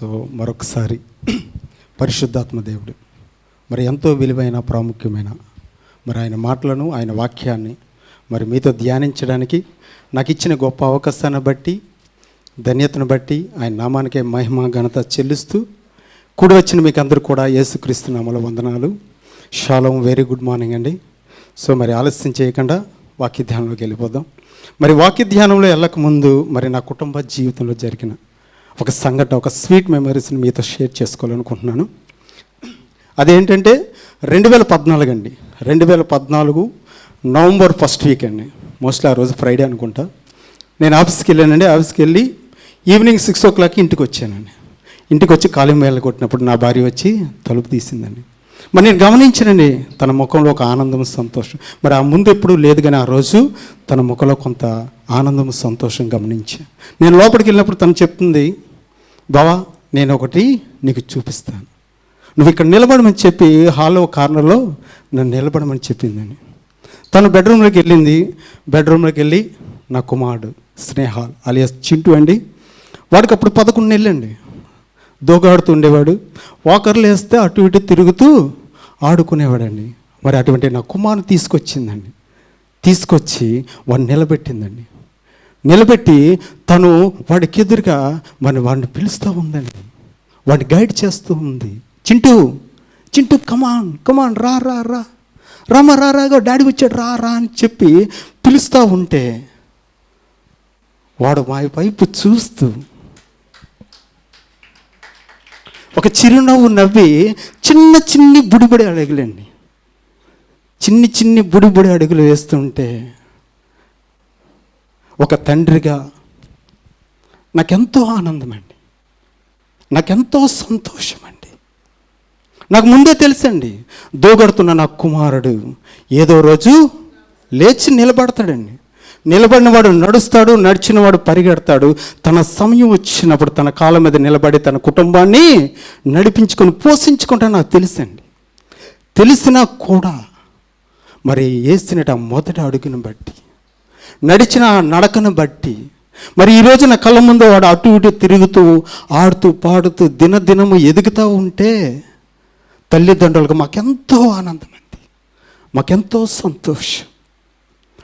So మరొకసారి పరిశుద్ధాత్మ దేవుడు మరి ఎంతో విలువైన ప్రాముఖ్యమైన మరి ఆయన మాటలను ఆయన వాక్యాన్ని మరి మీతో ధ్యానించడానికి నాకు ఇచ్చిన గొప్ప అవకాశాన్ని బట్టి ధన్యతను బట్టి ఆయన నామానికే మహిమ ఘనత చెల్లిస్తూ కూడి వచ్చిన మీకు అందరూ కూడా యేసుక్రీస్తు నామములో వందనాలు. షాలోం, వెరీ గుడ్ మార్నింగ్ అండి. సో మరి ఆలస్యం చేయకుండా వాక్య ధ్యానంలోకి వెళ్ళిపోదాం. మరి వాక్య ధ్యానంలో వెళ్ళకముందు మరి నా కుటుంబ జీవితంలో జరిగిన ఒక సంఘటన, ఒక స్వీట్ మెమరీస్ని మీతో షేర్ చేసుకోవాలనుకుంటున్నాను. అదేంటంటే 2014 అండి. 2014 నవంబర్ 1st వీక్ అండి. మోస్ట్లీ ఆ రోజు ఫ్రైడే అనుకుంటా. నేను ఆఫీస్కి వెళ్ళానండి. ఆఫీస్కి వెళ్ళి ఈవినింగ్ 6 o'clock ఇంటికి వచ్చానండి. ఇంటికి వచ్చి కాలిం వేళ కొట్టినప్పుడు నా భార్య వచ్చి తలుపు తీసిందండి. మరి నేను గమనించానండి తన ముఖంలో ఒక ఆనందం, సంతోషం. మరి ఆ ముందు ఎప్పుడూ లేదు, కానీ ఆ రోజు తన ముఖంలో కొంత ఆనందం, సంతోషం గమనించాను. నేను లోపలికి వెళ్ళినప్పుడు తను చెప్తుంది, బావా నేను ఒకటి నీకు చూపిస్తాను, నువ్వు ఇక్కడ నిలబడమని చెప్పి హాల్లో కార్నర్లో నన్ను నిలబడమని చెప్పిందని. తను బెడ్రూమ్లోకి వెళ్ళింది. బెడ్రూమ్లోకి వెళ్ళి నా కుమారుడు స్నేహాల్ అలియాస్ చింటూ అండి, వాడికి అప్పుడు 11 నెలలు అండి. దోగాడుతూ ఉండేవాడు. వాకర్లు వేస్తే అటు ఇటు తిరుగుతూ ఆడుకునేవాడండి. మరి అటువంటి నా కుమారుని తీసుకొచ్చిందండి. తీసుకొచ్చి వాడిని నిలబెట్టిందండి. నిలబెట్టి తను వాడికి ఎదురుగా వాడిని పిలుస్తూ ఉందండి. వాడిని గైడ్ చేస్తూ ఉంది. చింటూ చింటూ కమాన్ కమాన్ రా రా రా రామా రాగా డాడీ వచ్చాడు రా రా అని చెప్పి పిలుస్తూ ఉంటే వాడు మా వైపు చూస్తూ ఒక చిరునవ్వు నవ్వి చిన్ని బుడిబుడి అడుగులండి, చిన్ని బుడిబుడి అడుగులు వేస్తుంటే ఒక తండ్రిగా నాకెంతో ఆనందం అండి, నాకెంతో సంతోషం అండి. నాకు ముందే తెలుసండి దోగడుతున్న నా కుమారుడు ఏదో రోజు లేచి నిలబడతాడండి. నిలబడినవాడు నడుస్తాడు, నడిచినవాడు పరిగెడతాడు. తన సమయం వచ్చినప్పుడు తన కాళ్ళ మీద నిలబడి తన కుటుంబాన్ని నడిపించుకొని పోషించుకుంటా నాకు తెలుసండి. తెలిసినా కూడా మరి వేసినట్టు ఆ మొదటి అడుగును బట్టి, నడిచిన నడకను బట్టి, మరి ఈరోజు నా కళ్ళ ముందు వాడు అటు ఇటు తిరుగుతూ ఆడుతూ పాడుతూ దినదినము ఎదుగుతూ ఉంటే తల్లిదండ్రులకు మాకెంతో ఆనందం అండి, మాకెంతో సంతోషం.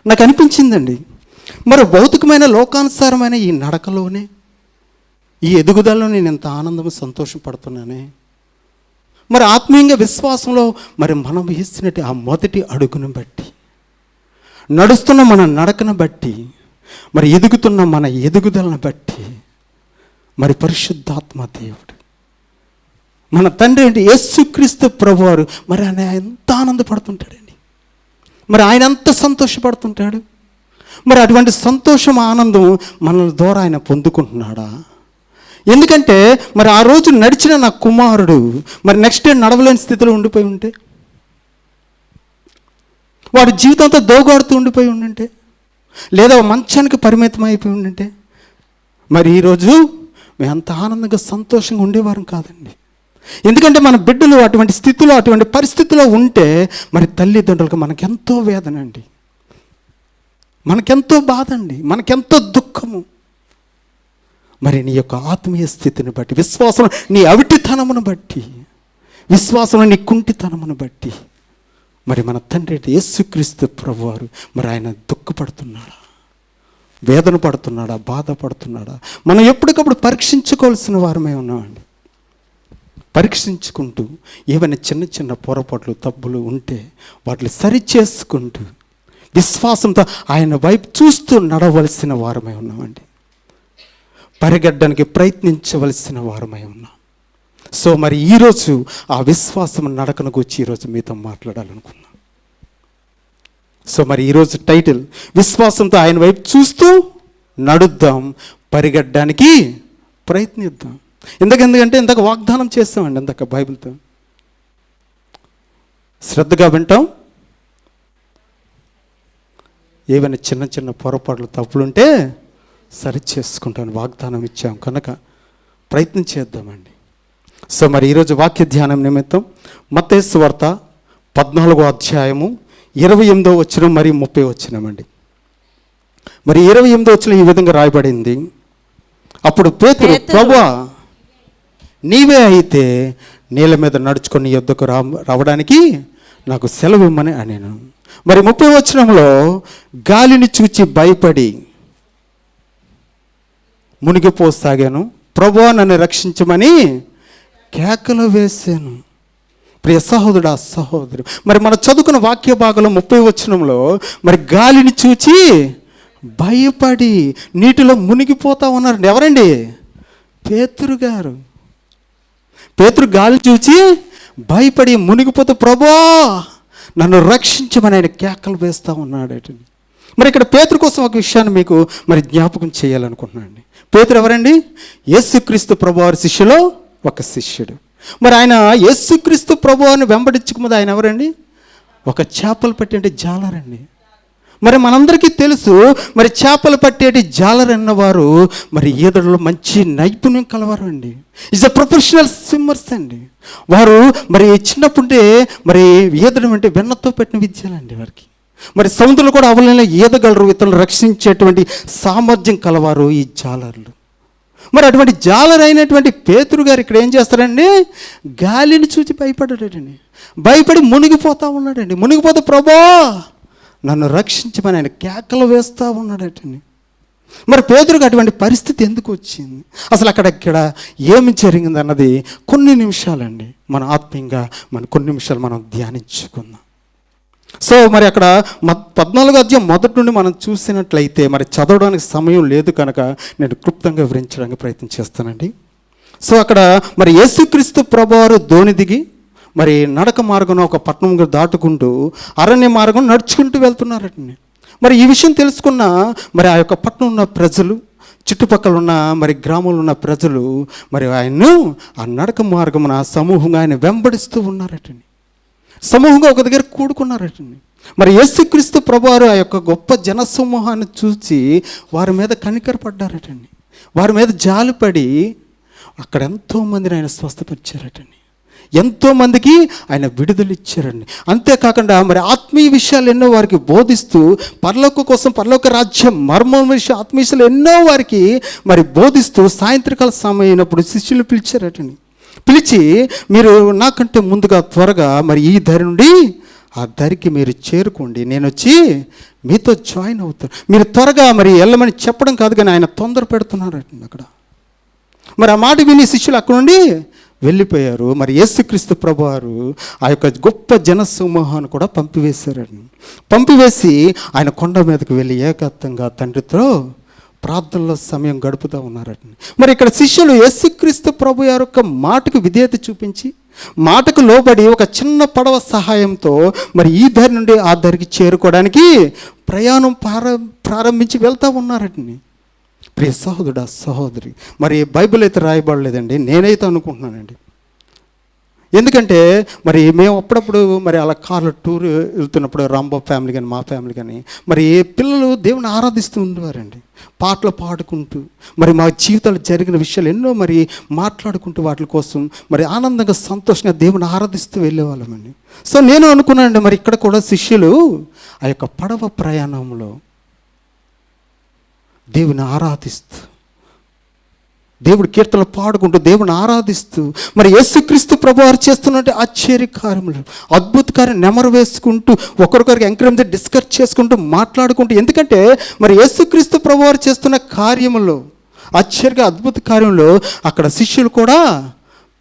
నాకు అనిపించిందండి మరి భౌతికమైన లోకానుసారమైన ఈ నడకలోనే, ఈ ఎదుగుదలలో నేను ఎంత ఆనందం, సంతోషం పడుతున్నానే. మరి ఆత్మీయంగా విశ్వాసంలో మరి మనం వేసినట్టు ఆ మొదటి అడుగును బట్టి, నడుస్తున్న మన నడకను బట్టి, మరి ఎదుగుతున్న మన ఎదుగుదలను బట్టి మరి పరిశుద్ధాత్మ దేవుడు మన తండ్రి అంటే యేసుక్రీస్తు ప్రభువారు మరి ఆయన ఎంత ఆనందపడుతుంటాడండి, మరి ఆయన ఎంత సంతోషపడుతుంటాడు. మరి అటువంటి సంతోషం, ఆనందం మన ద్వారా ఆయన పొందుకుంటున్నాడా? ఎందుకంటే మరి ఆ రోజు నడిచిన నా కుమారుడు మరి నెక్స్ట్ డే నడవలేని స్థితిలో ఉండిపోయి ఉంటే, వాడి జీవితంతో దోగాడుతూ ఉండిపోయి ఉండింటే, లేదా మంచానికి పరిమితం అయిపోయి ఉండింటే మరి ఈరోజు మేము అంత ఆనందంగా సంతోషంగా ఉండేవారం కాదండి. ఎందుకంటే మన బిడ్డలు అటువంటి స్థితిలో, అటువంటి పరిస్థితిలో ఉంటే మరి తల్లిదండ్రులకు మనకెంతో వేదన అండి, మనకెంతో బాధ అండి, మనకెంతో దుఃఖము. మరి నీ యొక్క ఆత్మీయ స్థితిని బట్టి, విశ్వాసం నీ అవిటితనమును బట్టి, విశ్వాసంలో నీ కుంటితనమును బట్టి మరి మన తండ్రి యేసుక్రీస్తు ప్రభువారు మరి ఆయన దుఃఖపడుతున్నాడా, వేదన పడుతున్నాడా, బాధపడుతున్నాడా? మనం ఎప్పటికప్పుడు పరీక్షించుకోవాల్సిన వారమే ఉన్నామండి. పరీక్షించుకుంటూ ఏమైనా చిన్న పొరపాట్లు, తప్పులు ఉంటే వాటిని సరిచేసుకుంటూ విశ్వాసంతో ఆయన వైపు చూస్తూ నడవలసిన వారమై ఉన్నామండి. పరిగెట్టడానికి ప్రయత్నించవలసిన వారమై ఉన్నాం. సో మరి ఈరోజు ఆ విశ్వాసం నడకను గురించి ఈరోజు మీతో మాట్లాడాలనుకున్నాం. సో మరి ఈరోజు టైటిల్ విశ్వాసంతో ఆయన వైపు చూస్తూ నడుద్దాం, పరిగెట్టడానికి ప్రయత్నిద్దాం. ఎందుకంటే ఇందాక వాగ్దానం చేస్తామండి, ఇందాక బైబిల్తో శ్రద్ధగా వింటాం. ఏవైనా చిన్న పొరపాట్లు, తప్పులుంటే సరి చేసుకుంటాను వాగ్దానం ఇచ్చాం కనుక ప్రయత్నం చేద్దామండి. సో మరి ఈరోజు వాక్య ధ్యానం నిమిత్తం మత్తయి సువార్త 14వ అధ్యాయము 28వ వచనం మరి 30వ వచనమండి. మరి 28వ వచనం ఈ విధంగా రాయబడింది. అప్పుడు పేతురు, ప్రభువా నీవే అయితే నీళ్ళ మీద నడుచుకొని యుద్ధకు రావడానికి నాకు సెలవు ఇమ్మని అనేను. మరి 30వ వచనంలో గాలిని చూచి భయపడి మునిగిపోసాగాను, ప్రభువా నన్ను రక్షించమని కేకలు వేసాను. ప్రియ సహోదరుడా, సహోదరు, మరి మనం చదువుకున్న వాక్య భాగంలో 30వ వచనంలో మరి గాలిని చూచి భయపడి నీటిలో మునిగిపోతా ఉన్నారు. ఎవరండి? పేతురు గారు. పేతురు గాలి చూచి భయపడి మునిగిపోతే ప్రభువా నన్ను రక్షించమని ఆయన కేకలు వేస్తూ ఉన్నాడు. మరి ఇక్కడ పేతురు కోసం ఒక విషయాన్ని మీకు మరి జ్ఞాపకం చేయాలనుకుంటున్నాను. పేతురు ఎవరండి? యేసుక్రీస్తు ప్రభువారి శిష్యులో ఒక శిష్యుడు. మరి ఆయన యేసుక్రీస్తు ప్రభువారిని వెంబడించకముందు ఆయన ఎవరండి? ఒక చేపలు పట్టేటి జాలరండి. మరి మనందరికీ తెలుసు, మరి చేపలు పట్టేటి జాలర్ అన్నవారు మరి ఈదడలో మంచి నైపుణ్యం కలవారు అండి. ఈజ్ అ ప్రొఫెషనల్ స్విమ్మర్స్ అండి. వారు మరి చిన్నప్పుడే మరి ఈదడం అంటే వెన్నతో పెట్టిన విద్యలండి వారికి. మరి సముద్రంలో కూడా అవలంలో ఈదగలరు, ఇతరులు రక్షించేటువంటి సామర్థ్యం కలవారు ఈ జాలర్లు. మరి అటువంటి జాలర్ అయినటువంటి పేతురు గారు ఇక్కడ ఏం చేస్తారండి? గాలిని చూసి భయపడ్డాడండి. భయపడి మునిగిపోతూ ఉన్నాడండి. మునిగిపోతే ప్రభువా నన్ను రక్షించమని ఆయన కేకలు వేస్తూ ఉన్నాడటండి. మరి పేతురుకు అటువంటి పరిస్థితి ఎందుకు వచ్చింది, అసలు అక్కడక్కడ ఏమి జరిగింది అన్నది కొన్ని నిమిషాలండి మన ఆత్మీయంగా కొన్ని నిమిషాలు మనం ధ్యానించుకుందాం. సో మరి అక్కడ 14వ అధ్యాయం మొదటి నుండి మనం చూసినట్లయితే మరి చదవడానికి సమయం లేదు కనుక నేను క్లుప్తంగా వివరించడానికి ప్రయత్నం చేస్తానండి. సో అక్కడ మరి యేసుక్రీస్తు ప్రభువారు దోణి దిగి మరి నడక మార్గం ఒక పట్టణం దాటుకుంటూ అరణ్య మార్గం నడుచుకుంటూ వెళ్తున్నారండి. మరి ఈ విషయం తెలుసుకున్న మరి ఆ యొక్క పట్టణం ఉన్న ప్రజలు, చుట్టుపక్కల ఉన్న మరి గ్రామంలో ఉన్న ప్రజలు మరి ఆయన్ను ఆ నడక మార్గమున సమూహంగా ఆయన వెంబడిస్తూ ఉన్నారటండి. సమూహంగా ఒక దగ్గర కూడుకున్నారటండి. మరి యేసుక్రీస్తు ప్రభువారు ఆ యొక్క గొప్ప జనసమూహాన్ని చూసి వారి మీద కనికరపడ్డారటండి. వారి మీద జాలిపడి అక్కడ ఎంతోమందిని ఆయన స్వస్థపరిచారటండి. ఎంతోమందికి ఆయన విడుదల ఇచ్చారండి. అంతేకాకుండా మరి ఆత్మీయ విషయాలు ఎన్నో వారికి బోధిస్తూ పరలోక కోసం, పరలోక రాజ్యం మర్మ విషయం, ఆత్మీయ విషయాలు ఎన్నో వారికి మరి బోధిస్తూ సాయంత్రకాల సమయం అయినప్పుడు శిష్యులు పిలిచారటండి. పిలిచి మీరు నాకంటే ముందుగా త్వరగా మరి ఈ దరి నుండి ఆ దరికి మీరు చేరుకోండి, నేను వచ్చి మీతో జాయిన్ అవుతాను. మీరు త్వరగా మరి వెళ్ళమని చెప్పడం కాదు కానీ ఆయన తొందర పెడుతున్నారటండి అక్కడ. మరి ఆ మాట విని శిష్యులు అక్కడ నుండి వెళ్ళిపోయారు. మరి యేసుక్రీస్తు ప్రభువారు ఆ యొక్క గొప్ప జనసమూహాన్ని కూడా పంపివేశారండి. పంపివేసి ఆయన కొండ మీదకి వెళ్ళి ఏకాంతంగా తండ్రితో ప్రార్థనలో సమయం గడుపుతూ ఉన్నారటండి. మరి ఇక్కడ శిష్యులు యేసుక్రీస్తు ప్రభు యొక్క మాటకు విధేయత చూపించి, మాటకు లోబడి ఒక చిన్న పడవ సహాయంతో మరి ఈ దారి నుండి ఆ దారికి చేరుకోవడానికి ప్రయాణం ప్రారంభించి వెళ్తూ ఉన్నారటండి. ప్రియ సహోదరుడా, సహోదరి, మరి బైబిల్ అయితే రాయబడలేదండి, నేనైతే అనుకుంటున్నానండి. ఎందుకంటే మరి మేము అప్పుడప్పుడు మరి అలా కార్లో టూర్ వెళ్తున్నప్పుడు రాంబాబు ఫ్యామిలీ కానీ మా ఫ్యామిలీ కానీ మరి పిల్లలు దేవుని ఆరాధిస్తూ ఉండేవారండి. పాటలు పాడుకుంటూ మరి మా జీవితాలు జరిగిన విషయాలు ఎన్నో మరి మాట్లాడుకుంటూ వాటి కోసం మరి ఆనందంగా సంతోషంగా దేవుని ఆరాధిస్తూ వెళ్ళేవాళ్ళమండి. సో నేను అనుకున్నానండి మరి ఇక్కడ కూడా శిష్యులు ఆ యొక్క పడవ ప్రయాణంలో దేవుని ఆరాధిస్తూ, దేవుడి కీర్తనలు పాడుకుంటూ దేవుని ఆరాధిస్తూ మరి యేసుక్రీస్తు ప్రభువారు చేస్తున్నట్టు ఆశ్చర్య కార్యములు, అద్భుత కార్యం నెమరు వేసుకుంటూ ఒకరికొకరికి ఎంకరేజ్ డిస్కస్ చేసుకుంటూ మాట్లాడుకుంటూ, ఎందుకంటే మరి యేసుక్రీస్తు ప్రభువారు చేస్తున్న కార్యములో, ఆశ్చర్య అద్భుత కార్యంలో అక్కడ శిష్యులు కూడా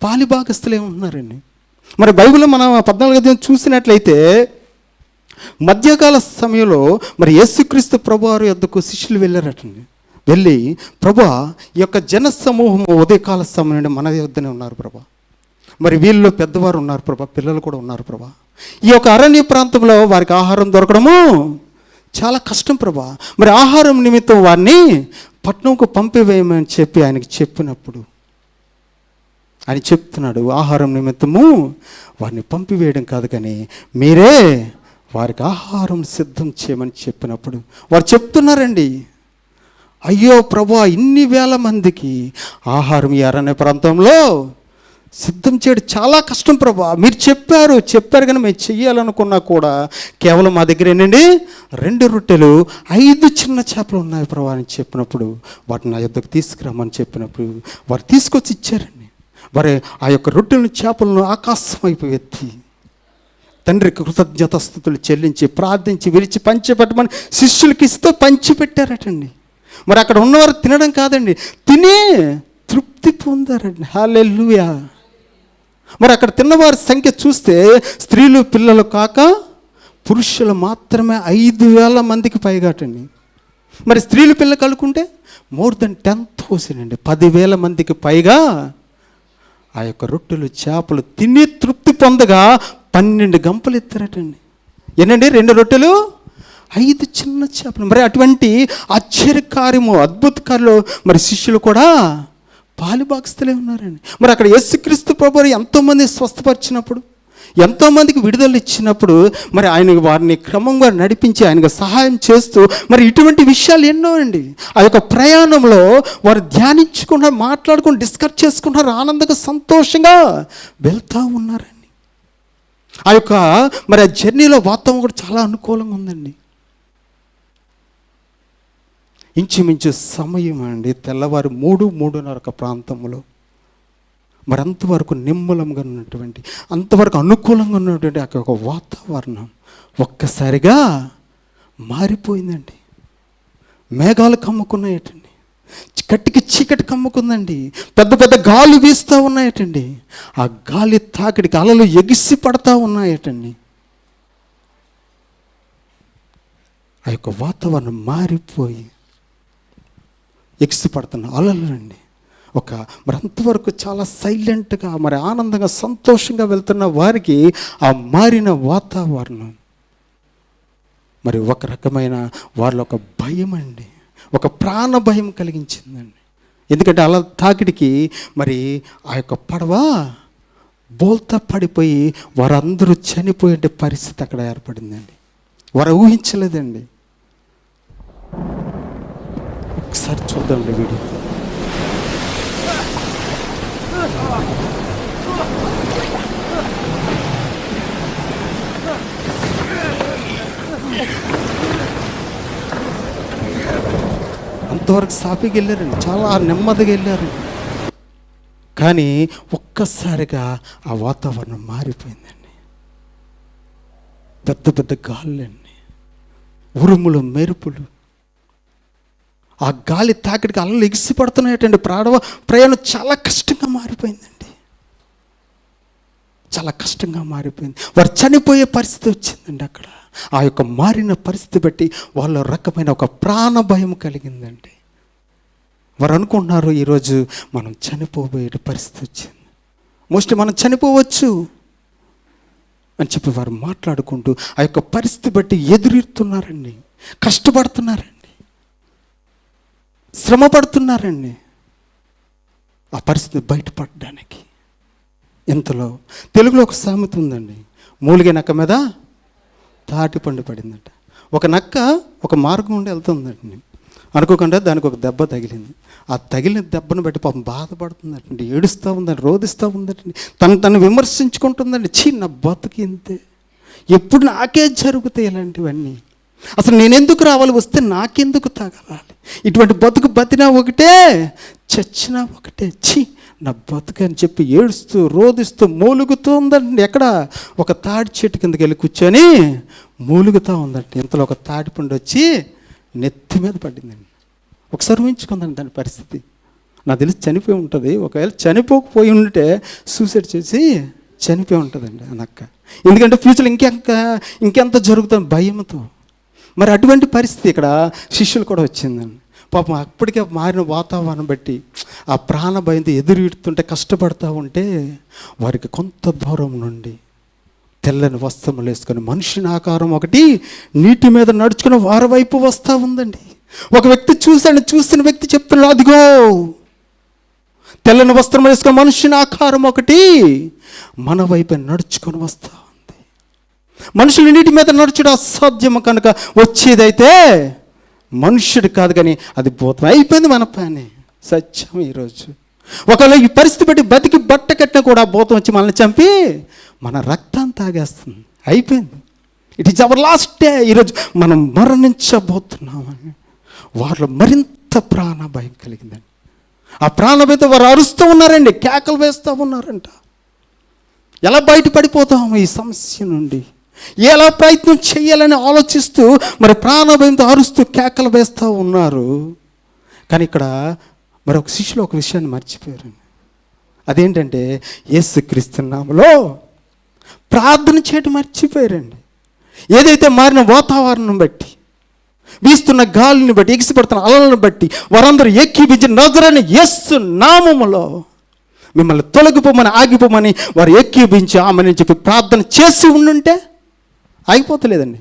పాలిభాగస్తులే ఉంటున్నారండి. మరి బైబిల్లో మనం 14వ అధ్యాయం చూసినట్లయితే మధ్యకాల సమయంలో మరి యేసుక్రీస్తు ప్రభువారు యొద్దకు శిష్యులు వెళ్ళారటండి. వెళ్ళి ప్రభువా ఈ యొక్క జన సమూహం ఉదయకాల సమయం నుండి మన యొద్దనే ఉన్నారు ప్రభా, మరి వీళ్ళు పెద్దవారు ఉన్నారు ప్రభా, పిల్లలు కూడా ఉన్నారు ప్రభా, ఈ యొక్క అరణ్య ప్రాంతంలో వారికి ఆహారం దొరకడము చాలా కష్టం ప్రభా, మరి ఆహారం నిమిత్తం వారిని పట్నంకు పంపివేయమని చెప్పి ఆయనకి చెప్పినప్పుడు ఆయన చెప్తున్నాడు, ఆహారం నిమిత్తము వారిని పంపివేయడం కాదు కానీ మీరే వారికి ఆహారం సిద్ధం చేయమని చెప్పినప్పుడు వారు చెప్తున్నారండి, అయ్యో ప్రభువా ఇన్ని వేల మందికి ఆహారం ఈ అరణ్య ప్రాంతంలో సిద్ధం చేయడం చాలా కష్టం ప్రభువా, మీరు చెప్పారు కానీ మేము చెయ్యాలనుకున్నా కూడా కేవలం మా దగ్గర ఏంటండి 2 రొట్టెలు 5 చిన్న చేపలు ఉన్నాయి ప్రభువా అని చెప్పినప్పుడు వాటిని నా యొద్దకు తీసుకురమ్మని చెప్పినప్పుడు వారు తీసుకొచ్చి ఇచ్చారండి. మరి ఆ యొక్క రొట్టెలను చేపలను ఆకాశం వైపు ఎత్తి తండ్రికి కృతజ్ఞతాస్తుతులు చెల్లించి ప్రార్థించి విరిచి పంచిపెట్టమని శిష్యులకి ఇస్తూ పంచిపెట్టారటండి. మరి అక్కడ ఉన్నవారు తినడం కాదండి, తినే తృప్తి పొందారండి. హల్లెలూయా. మరి అక్కడ తిన్నవారి సంఖ్య చూస్తే స్త్రీలు పిల్లలు కాక పురుషులు మాత్రమే 5,000 మందికి పైగాటండి. మరి స్త్రీలు పిల్లలు కలుపుకుంటే మోర్ దెన్ 10,000 అండి. 10,000 మందికి పైగా ఆ యొక్క రొట్టెలు చేపలు తిని తృప్తి పొందగా 12 గంపలు ఎత్తారటండి. ఏంటండి, 2 రొట్టెలు 5 చిన్న చేపలు. మరి అటువంటి ఆశ్చర్యకార్యము అద్భుత కార్యంలో మరి శిష్యులు కూడా పాలుభాగస్తులే ఉన్నారండి. మరి అక్కడ యేసుక్రీస్తు ప్రభువు ఎంతోమంది స్వస్థపరిచినప్పుడు, ఎంతోమందికి విడుదల ఇచ్చినప్పుడు మరి ఆయన వారిని క్రమంగా నడిపించి ఆయనకు సహాయం చేస్తూ మరి ఇటువంటి విషయాలు ఎన్నో అండి. ఆ యొక్క ప్రయాణంలో వారు ధ్యానించుకుంటారు, మాట్లాడుకుని డిస్కస్ చేసుకుంటారు, ఆనందంగా సంతోషంగా వెళ్తూ ఉన్నారండి. ఆ యొక్క మరి ఆ జర్నీలో వాతావరణం కూడా చాలా అనుకూలంగా ఉందండి. ఇంచుమించు సమయం అండి తెల్లవారు 3-3:30 ప్రాంతంలో మరి అంతవరకు నిమ్మలంగా ఉన్నటువంటి, అంతవరకు అనుకూలంగా ఉన్నటువంటి ఆ యొక్క వాతావరణం ఒక్కసారిగా మారిపోయిందండి. మేఘాలు కమ్ముకున్నాయటండి, కట్టికి చీకటి కమ్ముకుందండి, పెద్ద పెద్ద గాలి వీస్తూ ఉన్నాయటండి. ఆ గాలి తాకిడికి అలలు ఎగిసి పడతా ఉన్నాయటండి. ఆ యొక్క వాతావరణం మారిపోయి ఎగిసి పడుతున్న అలలు అండి. మరి అంతవరకు చాలా సైలెంట్గా మరి ఆనందంగా సంతోషంగా వెళ్తున్న వారికి ఆ మారిన వాతావరణం మరి ఒక రకమైన వారిలో ఒక భయం అండి, ఒక ప్రాణ భయం కలిగించిందండి. ఎందుకంటే అలా తాకిడికి మరి ఆ యొక్క పడవ బోల్తా పడిపోయి వారందరూ చనిపోయే పరిస్థితి అక్కడ ఏర్పడిందండి. వారు ఊహించలేదండి. ఒకసారి చూద్దాండి వీడియో. అంతవరకు సాఫీగా వెళ్ళారండి, చాలా నెమ్మదిగా వెళ్ళారండి. కానీ ఒక్కసారిగా ఆ వాతావరణం మారిపోయిందండి. పెద్ద పెద్ద గాలులండి, ఉరుములు మెరుపులు, ఆ గాలి తాకిడికి అలలు ఎగిసి పడుతున్నాయటండి. ప్రయాణం చాలా కష్టంగా మారిపోయిందండి, చాలా కష్టంగా మారిపోయింది. వారు చనిపోయే పరిస్థితి వచ్చిందండి. అక్కడ ఆ యొక్క మారిన పరిస్థితి బట్టి వాళ్ళ రకమైన ఒక ప్రాణ భయం కలిగిందండి. వారు అనుకుంటున్నారు ఈరోజు మనం చనిపోబోయే పరిస్థితి వచ్చింది, మోస్ట్లీ మనం చనిపోవచ్చు అని చెప్పి వారు మాట్లాడుకుంటూ ఆ యొక్క పరిస్థితి బట్టి ఎదురెడుతున్నారండి, కష్టపడుతున్నారండి, శ్రమ పడుతున్నారండి ఆ పరిస్థితి బయటపడడానికి. ఇంతలో తెలుగులో ఒక సామెత ఉందండి, మూలిగే నక్క మీద తాటిపండు పడిందట. ఒక నక్క ఒక మార్గం ఉండి వెళ్తుందండి, అనుకోకుండా దానికి ఒక దెబ్బ తగిలింది. ఆ తగిలిన దెబ్బను బట్టి పాపం బాధపడుతుందండి, ఏడుస్తూ ఉందండి, రోధిస్తూ ఉందండి, తను విమర్శించుకుంటుందండి. నా బతుకు ఇంతే, ఎప్పుడు నాకే జరుగుతాయి ఇలాంటివన్నీ, అసలు నేనెందుకు రావాలి, వస్తే నాకెందుకు తగలాలి, ఇటువంటి బతుకు బతినా ఒకటే చచ్చినా ఒకటే, నా బతుకు అని చెప్పి ఏడుస్తూ రోధిస్తూ మూలుగుతూ ఉందండి. ఎక్కడ ఒక తాడి చెట్టు కిందకి వెళ్ళి కూర్చొని మూలుగుతూ ఉందండి. ఇంతలో ఒక తాడిపండు వచ్చి నెత్తి మీద పడిందండి. ఒకసారి ఊహించుకుందండి దాని పరిస్థితి. నాకు తెలిసి చనిపోయి ఉంటుంది. ఒకవేళ చనిపోకపోయి ఉంటే సూసైడ్ చేసి చనిపోయి ఉంటుందండి ఆ నక్క. ఎందుకంటే ఫ్యూచర్లో ఇంకెంత జరుగుతుంది భయంతో. మరి అటువంటి పరిస్థితి ఇక్కడ శిష్యులు కూడా వచ్చిందండి. పాపం అప్పటికే మారిన వాతావరణం బట్టి ఆ ప్రాణ భయంతో ఎదురుతుంటే కష్టపడుతూ ఉంటే వారికి కొంత దూరం నుండి తెల్లని వస్త్రములు వేసుకొని మనిషిని ఆకారం ఒకటి నీటి మీద నడుచుకుని వారి వైపు వస్తూ ఉందండి. ఒక వ్యక్తి చూసిన వ్యక్తి చెప్తున్నాడు, అదిగో తెల్లని వస్త్రం వేసుకొని మనిషిని ఆకారం ఒకటి మన వైపు నడుచుకొని వస్తూ ఉంది. మనుషులు నీటి మీద నడుచుడు అసాధ్యము కనుక వచ్చేదైతే మనుష్యుడు కాదు, కానీ అది భూతం అయిపోయింది మన పని. సత్యం ఈరోజు ఒకవేళ ఈ పరిస్థితి బట్టి బతికి బట్ట కట్టినా కూడా భూతం వచ్చి మనల్ని చంపి మన రక్తాన్ని తాగేస్తుంది. అయిపోయింది. It is our last day. ఈరోజు మనం మరణించబోతున్నామని వారిలో మరింత ప్రాణ భయం కలిగిందండి. ఆ ప్రాణభయంతో వారు అరుస్తూ ఉన్నారండి, కేకలు వేస్తూ ఉన్నారంట. ఎలా బయటపడిపోతాము ఈ సమస్య నుండి, ఎలా ప్రయత్నం చేయాలని ఆలోచిస్తూ మరి ప్రాణభయంతో అరుస్తూ కేకలు వేస్తూ ఉన్నారు. కానీ ఇక్కడ మరి ఒక శిష్యులు ఒక విషయాన్ని మర్చిపోయారు. అదేంటంటే యేసుక్రీస్తు నామములో ప్రార్థన చేయడం మర్చిపోయారండి. ఏదైతే మారిన వాతావరణం బట్టి, వీస్తున్న గాలిని బట్టి, ఎగిసిపడుతున్న అలలను బట్టి వారందరూ ఏకీభించి నజరేయుడైన యేసు నామములో మిమ్మల్ని తొలగిపోమని, ఆగిపోమని వారు ఏకీభించి ఆమెని చెప్పి ప్రార్థన చేసి ఉండుంటే ఆగిపోతలేదండి,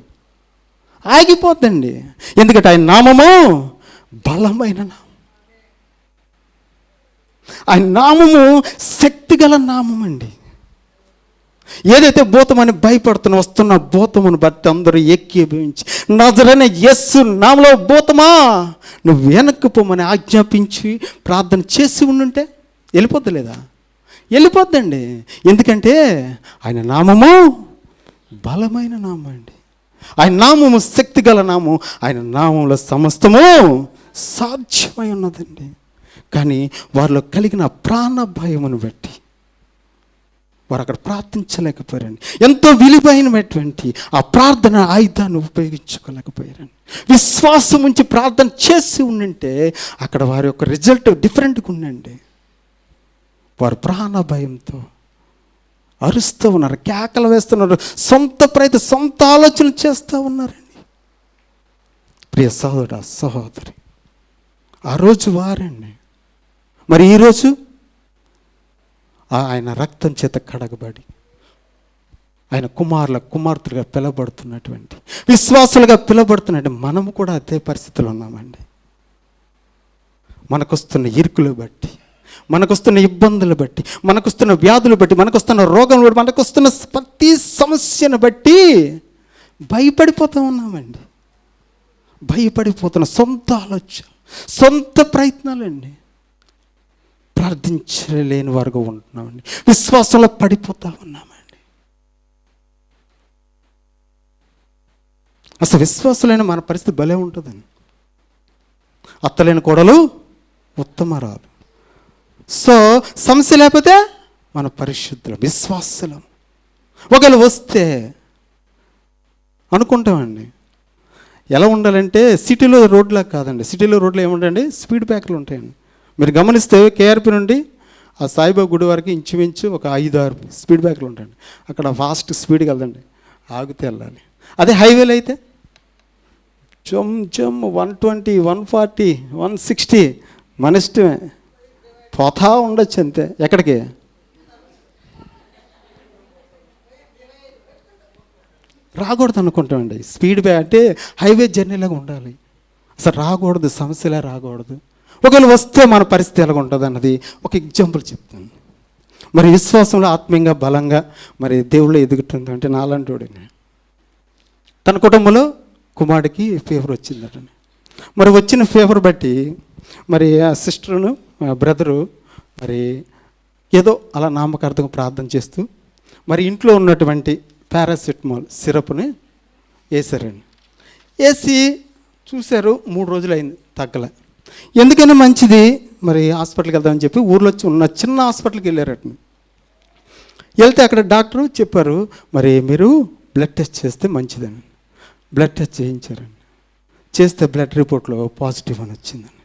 ఆగిపోద్దండి. ఎందుకంటే ఆయన నామము బలమైన నామం, ఆయన నామము శక్తిగల నామం అండి. ఏదైతే భూతమని భయపడుతున్న వస్తున్న భూతమును బట్టి అందరూ ఏకీభవించి నజరేయుడైన యేసు నామములో భూతమా నువ్వు వెనక్కి పోమని ఆజ్ఞాపించి ప్రార్థన చేసి ఉండుంటే వెళ్ళిపోతలేదా? వెళ్ళిపోద్దండి. ఎందుకంటే ఆయన నామము బలమైన నామం అండి, ఆయన నామము శక్తిగల నామం, ఆయన నామంలో సమస్తము సాధ్యమై ఉన్నదండి. కానీ వారిలో కలిగిన ప్రాణ భయమును బట్టి వారు అక్కడ ప్రార్థించలేకపోయారండి. ఎంతో విలువైనటువంటి ఆ ప్రార్థన ఆయుధాన్ని ఉపయోగించుకోలేకపోయారండి. విశ్వాసం ఉంచి ప్రార్థన చేసి ఉండింటే అక్కడ వారి యొక్క రిజల్ట్ డిఫరెంట్గా ఉండండి. వారు ప్రాణ భయంతో అరుస్తూ ఉన్నారు, కేకలు వేస్తున్నారు, సొంత ప్రయత్నం, సొంత ఆలోచన చేస్తూ ఉన్నారండి. ప్రియ సహోదర సహోదరి, ఆ రోజు వారండి. మరి ఈరోజు ఆయన రక్తం చేత కడగబడి ఆయన కుమార్తెలుగా పిలబడుతున్నటువంటి, విశ్వాసులుగా పిలబడుతున్నట్టు మనము కూడా అదే పరిస్థితులు ఉన్నామండి. మనకొస్తున్న ఇరుకులు బట్టి, మనకొస్తున్న ఇబ్బందులు బట్టి, మనకొస్తున్న వ్యాధులు బట్టి, మనకొస్తున్న రోగం బట్టి, మనకొస్తున్న ప్రతి సమస్యను బట్టి భయపడిపోతూ ఉన్నామండి. భయపడిపోతున్న సొంత ఆలోచన, సొంత ప్రయత్నాలండి. ప్రార్థించలేని వారుగా ఉంటున్నామండి, విశ్వాసంలో పడిపోతూ ఉన్నామండి. అసలు విశ్వాసులైన మన పరిస్థితి భలే ఉంటుందండి. అత్తలేని కోడలు ఉత్తమరాలు. సో సమస్య లేకపోతే మన పరిశుద్ధులం, విశ్వాసులం. ఒకవేళ వస్తే అనుకుంటామండి ఎలా ఉండాలంటే సిటీలో రోడ్లా కాదండి. సిటీలో రోడ్లు ఏముంటాయండి, స్పీడ్ బ్రేకర్లు ఉంటాయండి. మీరు గమనిస్తే కేఆర్పి నుండి ఆ సాయిబాబా గుడి వరకు ఇంచుమించు ఒక 5-6 స్పీడ్ బ్రేకర్లు ఉంటాయండి. అక్కడ ఫాస్ట్ స్పీడ్కి వెళ్దండి, ఆగితే వెళ్ళాలి. అదే హైవేలో అయితే జమ్ 120, 140, 160 మన ఇష్టమే, పోతా ఉండొచ్చు అంతే. ఎక్కడికి? రాకూడదు అనుకుంటామండి. స్పీడ్ అంటే హైవే జర్నీలాగా ఉండాలి. అసలు రాకూడదు, సమస్యలే రాకూడదు. ఒకవేళ వస్తే మన పరిస్థితి ఎలాగ ఉంటుంది అన్నది ఒక ఎగ్జాంపుల్ చెప్తాను. మరి విశ్వాసంలో ఆత్మీయంగా బలంగా మరి దేవుళ్ళు ఎదుగుతుందంటే నాలంటోడు తన కుటుంబంలో కుమారుడికి ఫీవర్ వచ్చిందట. మరి వచ్చిన ఫీవర్ బట్టి మరి ఆ సిస్టర్ను బ్రదరు మరి ఏదో అలా నామకార్థంగా ప్రార్థన చేస్తూ మరి ఇంట్లో ఉన్నటువంటి పారాసిటమాల్ సిరప్ని వేసారండి. వేసి చూశారు, 3 రోజులు అయింది, తగ్గలే. ఎందుకైనా మంచిది మరి హాస్పిటల్కి వెళ్దామని చెప్పి ఊర్లో ఉన్న చిన్న హాస్పిటల్కి వెళ్ళారట. వెళ్తే అక్కడ డాక్టరు చెప్పారు, మరి మీరు బ్లడ్ టెస్ట్ చేస్తే మంచిదని. బ్లడ్ టెస్ట్ చేయించారండి. చేస్తే బ్లడ్ రిపోర్ట్లో పాజిటివ్ అని వచ్చిందండి.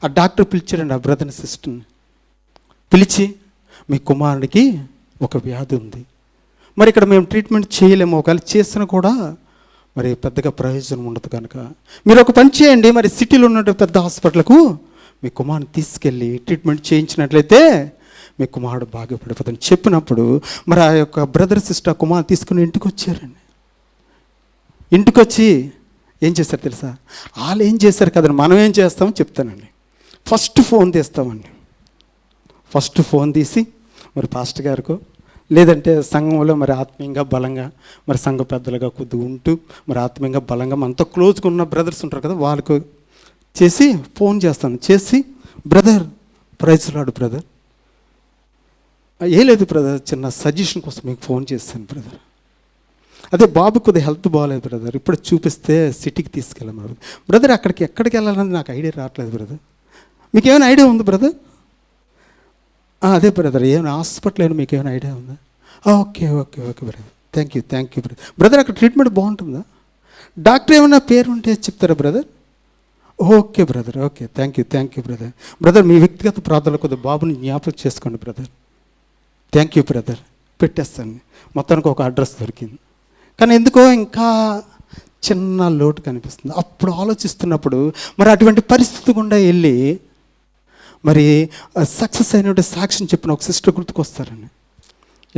ఆ డాక్టర్ పిలిచారండి ఆ బ్రదర్ సిస్టర్ని. పిలిచి మీ కుమారుడికి ఒక వ్యాధి ఉంది, మరి ఇక్కడ మేము ట్రీట్మెంట్ చేయలేము, ఒకవేళ చేసినా కూడా మరి పెద్దగా ప్రయోజనం ఉండదు కనుక మీరు ఒక పని చేయండి, మరి సిటీలో ఉన్న పెద్ద హాస్పిటల్కు మీ కుమారుని తీసుకెళ్ళి ట్రీట్మెంట్ చేయించినట్లయితే మీ కుమారుడు బాగా పడిపోతుంది చెప్పినప్పుడు మరి ఆ యొక్క బ్రదర్ సిస్టర్ కుమారుని తీసుకుని ఇంటికి వచ్చారండి. ఇంటికి వచ్చి ఏం చేశారు తెలుసా? వాళ్ళు ఏం చేశారు కదండి, మనం ఏం చేస్తామో చెప్తానండి. ఫస్ట్ ఫోన్ తీస్తామండి. ఫస్ట్ ఫోన్ తీసి మరి పాస్టర్ గారికో లేదంటే సంఘంలో మరి ఆత్మీయంగా బలంగా మరి సంఘ పెద్దలుగా కొద్దిగా ఉంటూ మరి ఆత్మీయంగా బలంగా మనతో క్లోజ్గా ఉన్న బ్రదర్స్ ఉంటారు కదా, వాళ్ళకు చేసి ఫోన్ చేస్తాను. చేసి బ్రదర్ ప్రైజ్ లాడు బ్రదర్, ఏ లేదు బ్రదర్, చిన్న సజెషన్ కోసం మీకు ఫోన్ చేస్తాను బ్రదర్. అదే బాబు కొద్దిగా హెల్త్ బాగాలేదు బ్రదర్, ఇప్పుడు చూపిస్తే సిటీకి తీసుకెళ్ళాము బ్రదర్. అక్కడికి ఎక్కడికి వెళ్ళాలని నాకు ఐడియా రావట్లేదు బ్రదర్, మీకు ఏమైనా ఐడియా ఉంది బ్రదర్? అదే బ్రదర్, ఏమైనా హాస్పిటల్ అయినా మీకు ఏమైనా ఐడియా ఉందా? Okay okay okay brother, thank you brother. Brother అక్కడ ట్రీట్మెంట్ బాగుంటుందా? డాక్టర్ ఏమైనా పేరు ఉంటే చెప్తారా brother? Okay brother, okay thank you brother. Brother మీ వ్యక్తిగత ప్రార్థనలు కొద్దిగా బాబుని జ్ఞాపకం చేసుకోండి బ్రదర్. థ్యాంక్ యూ బ్రదర్, పెట్టేస్తాను. మొత్తానికి ఒక అడ్రస్ దొరికింది. కానీ ఎందుకో ఇంకా చిన్న లోటు కనిపిస్తుంది. అప్పుడు ఆలోచిస్తున్నప్పుడు మరి అటువంటి పరిస్థితి గుండా వెళ్ళి మరి సక్సెస్ అయినటువంటి సాక్ష్యం చెప్పిన ఒక సిస్టర్ గుర్తుకొస్తారండి.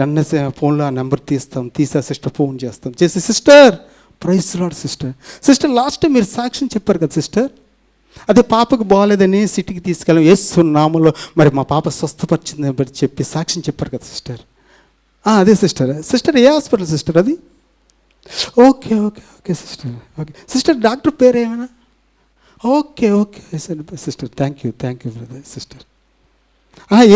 ఎన్ఎస్ ఫోన్లో ఆ నెంబర్ తీసి ఆ సిస్టర్ ఫోన్ చేసి, sister praise lord sister last time మీరు సాక్ష్యం చెప్పారు కదా సిస్టర్, అదే పాపకు బాగాలేదని సిటీకి తీసుకెళ్ళాం, యేసు నామములో మరి మా పాప స్వస్థపరిచిందని చెప్పి సాక్ష్యం చెప్పారు కదా సిస్టర్. అదే సిస్టర్ ఏ హాస్పిటల్ సిస్టర్ అది? ఓకే సిస్టర్ డాక్టర్ పేరు ఏమైనా? Okay sister thank you brother sister.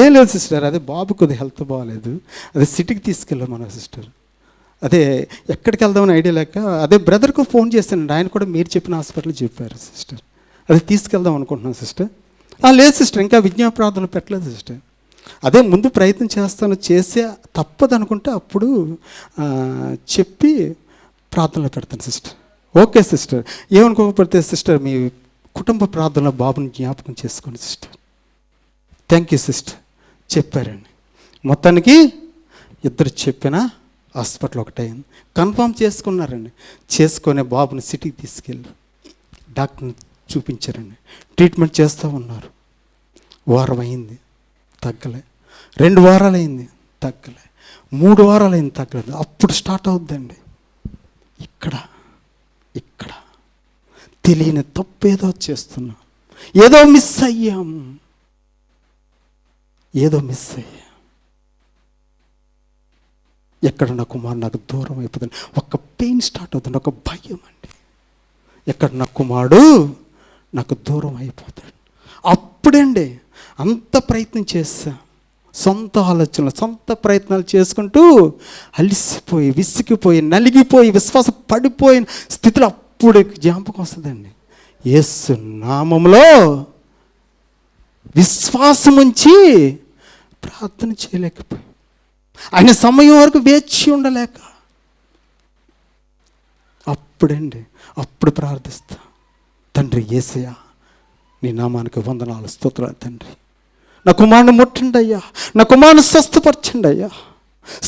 ఏం లేదు సిస్టర్, అదే బాబు కొద్దిగా హెల్త్ బాగాలేదు, అదే సిటీకి తీసుకెళ్ళాం మన సిస్టర్. అదే ఎక్కడికి వెళ్దామని ఐడియా లేక అదే బ్రదర్కు ఫోన్ చేశానండి, ఆయన కూడా మీరు చెప్పిన హాస్పిటల్ చెప్పారు సిస్టర్, అదే తీసుకెళ్దాం అనుకుంటున్నాను సిస్టర్. లేదు సిస్టర్, ఇంకా విజ్ఞాపన ప్రార్థనలు పెట్టలేదు సిస్టర్. అదే ముందు ప్రయత్నం చేసే తప్పదు అనుకుంటే అప్పుడు చెప్పి ప్రార్థనలు పెడతాను సిస్టర్. ఓకే సిస్టర్, ఏమనుకోకపోతే సిస్టర్ మీ కుటుంబ ప్రార్థనలో బాబుని జ్ఞాపకం చేసుకోండి సిస్టర్. థ్యాంక్ యూ సిస్టర్ చెప్పారండి. మొత్తానికి ఇద్దరు చెప్పిన హాస్పిటల్ ఒకటైంది, కన్ఫర్మ్ చేసుకున్నారండి. చేసుకునే బాబుని సిటీకి తీసుకెళ్ళి డాక్టర్ని చూపించారండి. ట్రీట్మెంట్ చేస్తూ ఉన్నారు. వారం అయింది తగ్గలే, 2 వారాలు అయింది తగ్గలే, 3 వారాలు అయింది తగ్గలేదు. అప్పుడు స్టార్ట్ అవుద్దండి ఇక్కడ తెలియని తప్పు ఏదో చేస్తున్నాం, ఏదో మిస్ అయ్యాం. ఎక్కడ నా కుమారుడు నాకు దూరం అయిపోతుంది, ఒక పెయిన్ స్టార్ట్ అవుతుంది, ఒక భయం అండి. ఎక్కడ నా కుమారుడు నాకు దూరం అయిపోతాడు. అప్పుడండి అంత ప్రయత్నం చేశా, సొంత ఆలోచనలు సొంత ప్రయత్నాలు చేసుకుంటూ అలిసిపోయి విసిగిపోయి నలిగిపోయి విశ్వాసం పడిపోయిన స్థితిలో అప్పుడు జ్ఞాపకం వస్తుందండి. యేసు నామములో విశ్వాసం ఉంచి ప్రార్థన చేయలేకపోయి, ఆయన సమయం వరకు వేచి ఉండలేక అప్పుడు ప్రార్థిస్తా, తండ్రి యేసయ్యా నీ నామానికి వందనాలు స్తోత్రాలు తండ్రి, నా కుమారుని ముట్టండి అయ్యా, నా కుమారుని స్వస్థపరచండి అయ్యా,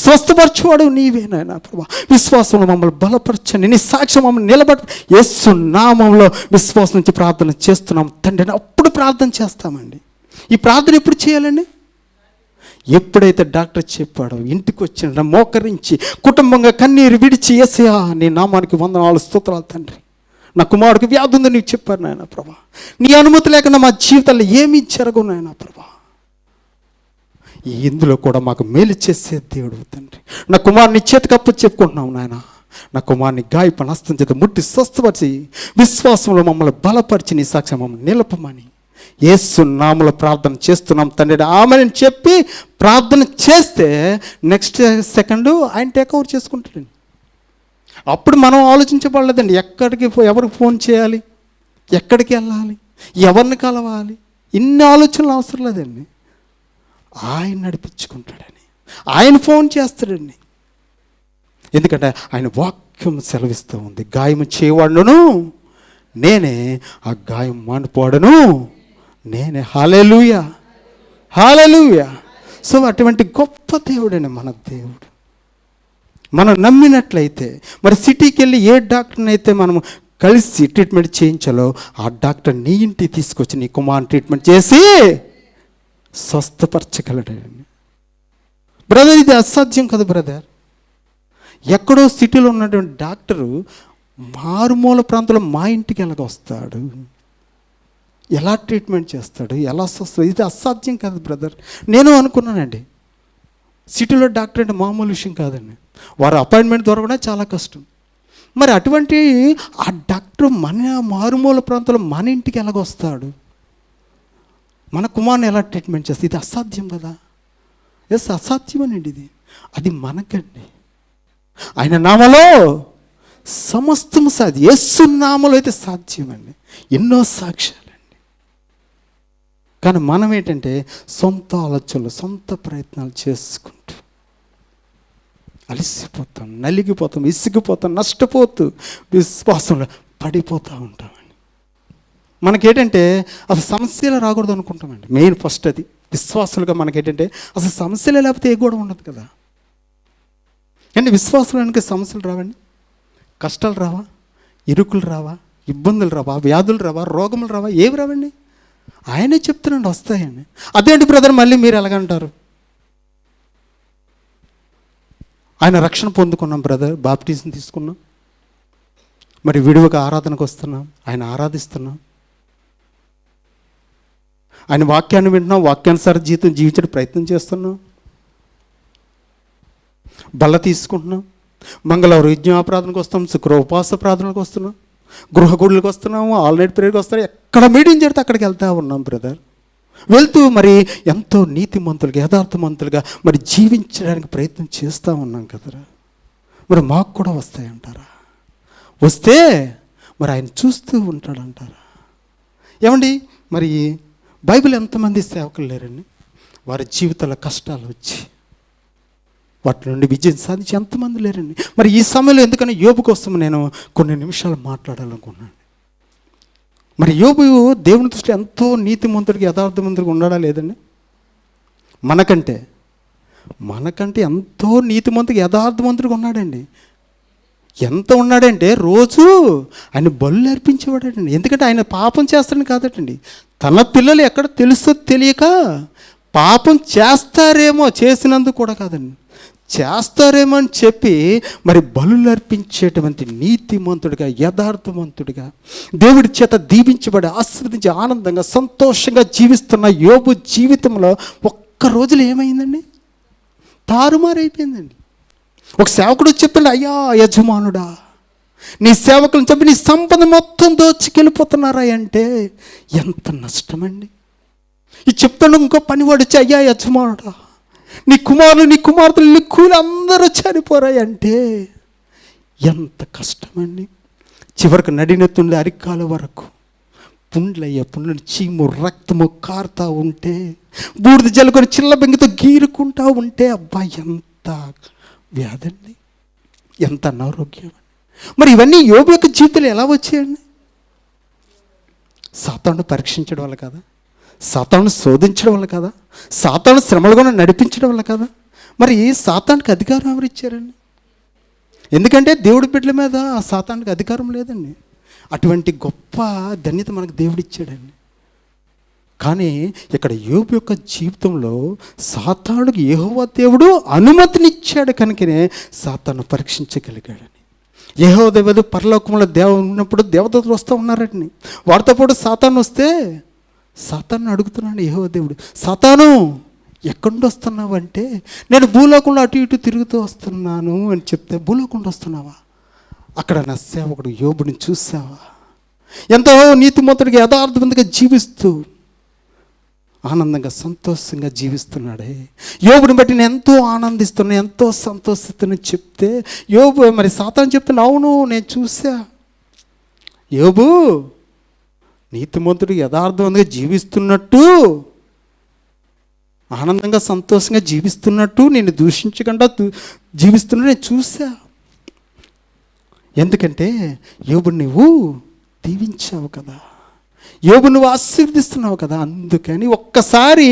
స్వస్థపరచువాడు నీవేనాయనా ప్రభా. విశ్వాసంలో మమ్మల్ని బలపరచండి, నీ సాక్ష్యం మమ్మల్ని నిలబడి యేసు నామంలో విశ్వాసం నుంచి ప్రార్థన చేస్తున్నాం తండ్రి. అప్పుడు ప్రార్థన చేస్తామండి. ఈ ప్రార్థన ఎప్పుడు చేయాలండి? ఎప్పుడైతే డాక్టర్ చెప్పాడో ఇంటికి వచ్చిన మోకరించి కుటుంబంగా కన్నీరు విడిచి, యేసయ్యా నీ నామానికి వందనాలు స్తోత్రాలు తండ్రి, నా కుమారుడికి వ్యాధి ఉందని నీకు చెప్పారు నాయన ప్రభా, నీ అనుమతి లేకుండా మా జీవితాల్లో ఏమీ జరగవు నాయన ప్రభా. ఇందులో కూడా మాకు మేలు చేసే దేవుడు తండ్రి, నా కుమారుని చేతికి అప్పు చెప్పుకుంటున్నాం నాయన. నా కుమారుని గాయపడిన హస్తం చేత ముట్టి స్వస్థపరిచి విశ్వాసంలో మమ్మల్ని బలపరిచి నీ సాక్ష్యం మమ్మల్ని నిలపమని యేసు నామములో ప్రార్థన చేస్తున్నాం తండ్రి. ఆమెను చెప్పి ప్రార్థన చేస్తే నెక్స్ట్ సెకండ్ ఆయన టేక్ ఓవర్ చేసుకుంటాడండి. అప్పుడు మనం ఆలోచించబడలేదండి, ఎవరికి ఫోన్ చేయాలి, ఎక్కడికి వెళ్ళాలి, ఎవరిని కలవాలి, ఇన్ని ఆలోచనలు అవసరం లేదండి. ఆయన నడిపించుకుంటాడని, ఆయన ఫోన్ చేస్తాడండి. ఎందుకంటే ఆయన వాక్యం సెలవిస్తూ ఉంది, గాయం చేయవాడును నేనే, ఆ గాయం మానుపోవడను నేనే. హల్లెలూయా హల్లెలూయా. సో అటువంటి గొప్ప దేవుడండి మన దేవుడు. మనం నమ్మినట్లయితే మరి సిటీకి వెళ్ళి ఏ డాక్టర్ని అయితే మనం కలిసి ట్రీట్మెంట్ చేయించాలో ఆ డాక్టర్ నీ ఇంటికి తీసుకొచ్చి నీ కుమారుని ట్రీట్మెంట్ చేసి స్వస్థపరచగలడండి. బ్రదర్ ఇది అసాధ్యం కదా బ్రదర్. ఎక్కడో సిటీలో ఉన్నటువంటి డాక్టరు మారుమూల ప్రాంతంలో మా ఇంటికి ఎలాగొస్తాడు, ఎలా ట్రీట్మెంట్ చేస్తాడు, ఎలా స్వస్థ, ఇది అసాధ్యం కాదు బ్రదర్. నేను అనుకున్నానండి సిటీలో డాక్టర్ అంటే మామూలు విషయం కాదండి, వారు అపాయింట్మెంట్ దొరకడం చాలా కష్టం. మరి అటువంటి ఆ డాక్టర్ మన మారుమూల ప్రాంతంలో మన ఇంటికి ఎలాగొస్తాడు, మన కుమారుని ఎలా ట్రీట్మెంట్ చేస్తే, ఇది అసాధ్యం కదా. ఎస్ అసాధ్యమనండి ఇది. అది మనకండి. ఆయన నామలో సమస్తము సాధ్యం. యేసు నామలో అయితే సాధ్యమండి. ఎన్నో సాక్ష్యాలండి. కానీ మనం ఏంటంటే సొంత ఆలోచనలు, సొంత ప్రయత్నాలు చేసుకుంటూ అలసిపోతాం, నలిగిపోతాం, ఇసిగిపోతాం, నష్టపోతూ విశ్వాసంలో పడిపోతూ ఉంటామండి. మనకేంటంటే అసలు సమస్యలు రాకూడదు అనుకుంటామండి. మెయిన్ ఫస్ట్ అది విశ్వాసులుగా మనకేంటంటే అసలు సమస్యలే లేకపోతే ఏ కూడా ఉండదు కదా అండి. విశ్వాసానికి సమస్యలు రావండి, కష్టాలు రావా, ఇరుకులు రావా, ఇబ్బందులు రావా, వ్యాధులు రావా, రోగములు రావా, ఏవి రావండి? ఆయనే చెప్తున్నాండి వస్తాయండి. అదేంటి బ్రదర్ మళ్ళీ మీరు ఎలాగంటారు? ఆయన రక్షణ పొందుకున్నాం బ్రదర్, బాప్టిజం తీసుకున్నాం, మరి విడువగా ఆరాధనకు వస్తున్నాం, ఆయన ఆరాధిస్తున్నాం, ఆయన వాక్యాన్ని వింటున్నాం, వాక్యానుసార జీవితం జీవించడానికి ప్రయత్నం చేస్తున్నాం, బల్ల తీసుకుంటున్నాం, మంగళవారం యజ్ఞాపరాధనకు వస్తాం, శుక్రవారం ఉపవాస ప్రార్థనకు వస్తున్నాం, గృహగుడులకు వస్తున్నాము, ఆల్ నైట్ ప్రేయర్కి వస్తున్నాం, ఎక్కడ మీటింగ్ జరిగితే అక్కడికి వెళ్తూ ఉన్నాం బ్రదర్. వెళ్తూ మరి ఎంతో నీతిమంతులుగా, యథార్థమంతులుగా మరి జీవించడానికి ప్రయత్నం చేస్తూ ఉన్నాం కదరా. మరి మాకు కూడా వస్తాయంటారా? వస్తే మరి ఆయన చూస్తూ ఉంటాడంటారా? ఏమండి, మరి బైబిల్ ఎంతమంది సేవకులు లేరండి, వారి జీవితాల కష్టాలు వచ్చి వాటి నుండి విజయం సాధించి ఎంతమంది లేరండి. మరి ఈ సమయంలో ఎందుకని యోబు కోసం నేను కొన్ని నిమిషాలు మాట్లాడాలనుకున్నాను. మరి యోబు దేవుని దృష్టిలో ఎంతో నీతిమంతుడికి, యథార్థమంతుడికి ఉన్నాడా లేదండి? మనకంటే ఎంతో నీతిమంతుడికి, యథార్థమంతుడికి ఉన్నాడండి. ఎంత ఉన్నాడంటే రోజు ఆయన బలులు అర్పించేవాడండి. ఎందుకంటే ఆయన పాపం చేస్తాడని కాదటండి, తన పిల్లలు ఎక్కడ తెలుసో తెలియక పాపం చేస్తారేమో, చేసినందుకు కూడా కాదండి, చేస్తారేమో అని చెప్పి మరి బలులు అర్పించేటువంటి నీతిమంతుడిగా, యథార్థవంతుడిగా, దేవుడి చేత దీవించబడి ఆశీర్వదించి ఆనందంగా సంతోషంగా జీవిస్తున్న యోబు జీవితంలో ఒక్క రోజులో ఏమైందండి? తారుమారైపోయిందండి. ఒక సేవకుడు చెప్పిండు, అయ్యా యజమానుడా, నీ సేవకులను చెప్పి నీ సంపద మొత్తం దోచుకెళ్ళిపోతున్నారా అంటే ఎంత నష్టమండి. ఇది చెప్తాను. ఇంకో పనివాడు వచ్చి, అయ్యా యజమానుడా, నీ కుమారులు, నీ కుమార్తెలు, నీ కూలి అందరూ చనిపోరాయంటే ఎంత కష్టమండి. చివరికి నడినెత్తుండే అరికాల వరకు పుండ్లయ్యా పుండ్లని, చీము రక్తము కారుతూ ఉంటే, బూడిద జల్లుకొని చిల్ల బెంగితో గీరుకుంటూ ఉంటే, అబ్బా ఎంత వ్యాధండి, ఎంత అనారోగ్యం అండి. మరి ఇవన్నీ యోబు యొక్క జీవితంలో ఎలా వచ్చాయండి? సాతాను పరీక్షించడం వల్ల కదా, సాతాను శోధించడం వల్ల కదా, సాతాను శ్రమలుగా నడిపించడం వల్ల కదా. మరి సాతానికి అధికారం ఎవరు ఇచ్చారండి? ఎందుకంటే దేవుడి బిడ్డల మీద ఆ సాతానికి అధికారం లేదండి. అటువంటి గొప్ప ధన్యత మనకు దేవుడు ఇచ్చాడండి. కానీ ఇక్కడ యోబు యొక్క జీవితంలో సాతానుడికి యెహోవా దేవుడు అనుమతినిచ్చాడు కనుకనే సాతాను పరీక్షించగలిగాడని. యెహోవా దేవుడు పరలోకంలో ఉన్నప్పుడు దేవదూతలు వస్తూ ఉన్నారని, వారితో పాటు సాతాను వస్తే సాతాను అడుగుతున్నాడు యెహోవా దేవుడు, సాతాను ఎక్కడి నుండి వస్తున్నావు అంటే, నేను భూలోకంలో అటు ఇటు తిరుగుతూ వస్తున్నాను అని చెప్తే, భూలోకంలో వస్తున్నావా? అక్కడ నా సేవకుడు యోబుని చూసావా? ఎంతో నీతిమంతుడిగా, యథార్థవంతంగా జీవిస్తూ ఆనందంగా సంతోషంగా జీవిస్తున్నాడే. యోబుని బట్టి నేను ఎంతో ఆనందిస్తున్నా, ఎంతో సంతోషిస్తున్నా చెప్తే, యోబు మరి సాతాను చెప్తున్నా, అవును నేను చూసా, యోబు నీతిమంతుడు యథార్థవంతంగా జీవిస్తున్నట్టు, ఆనందంగా సంతోషంగా జీవిస్తున్నట్టు, నేను దూషించకుండా జీవిస్తున్నట్టు నేను చూసా. ఎందుకంటే యోబు నువ్వు దీవించావు కదా, యోబు నువ్వు ఆశీర్వదిస్తున్నావు కదా, అందుకని ఒక్కసారి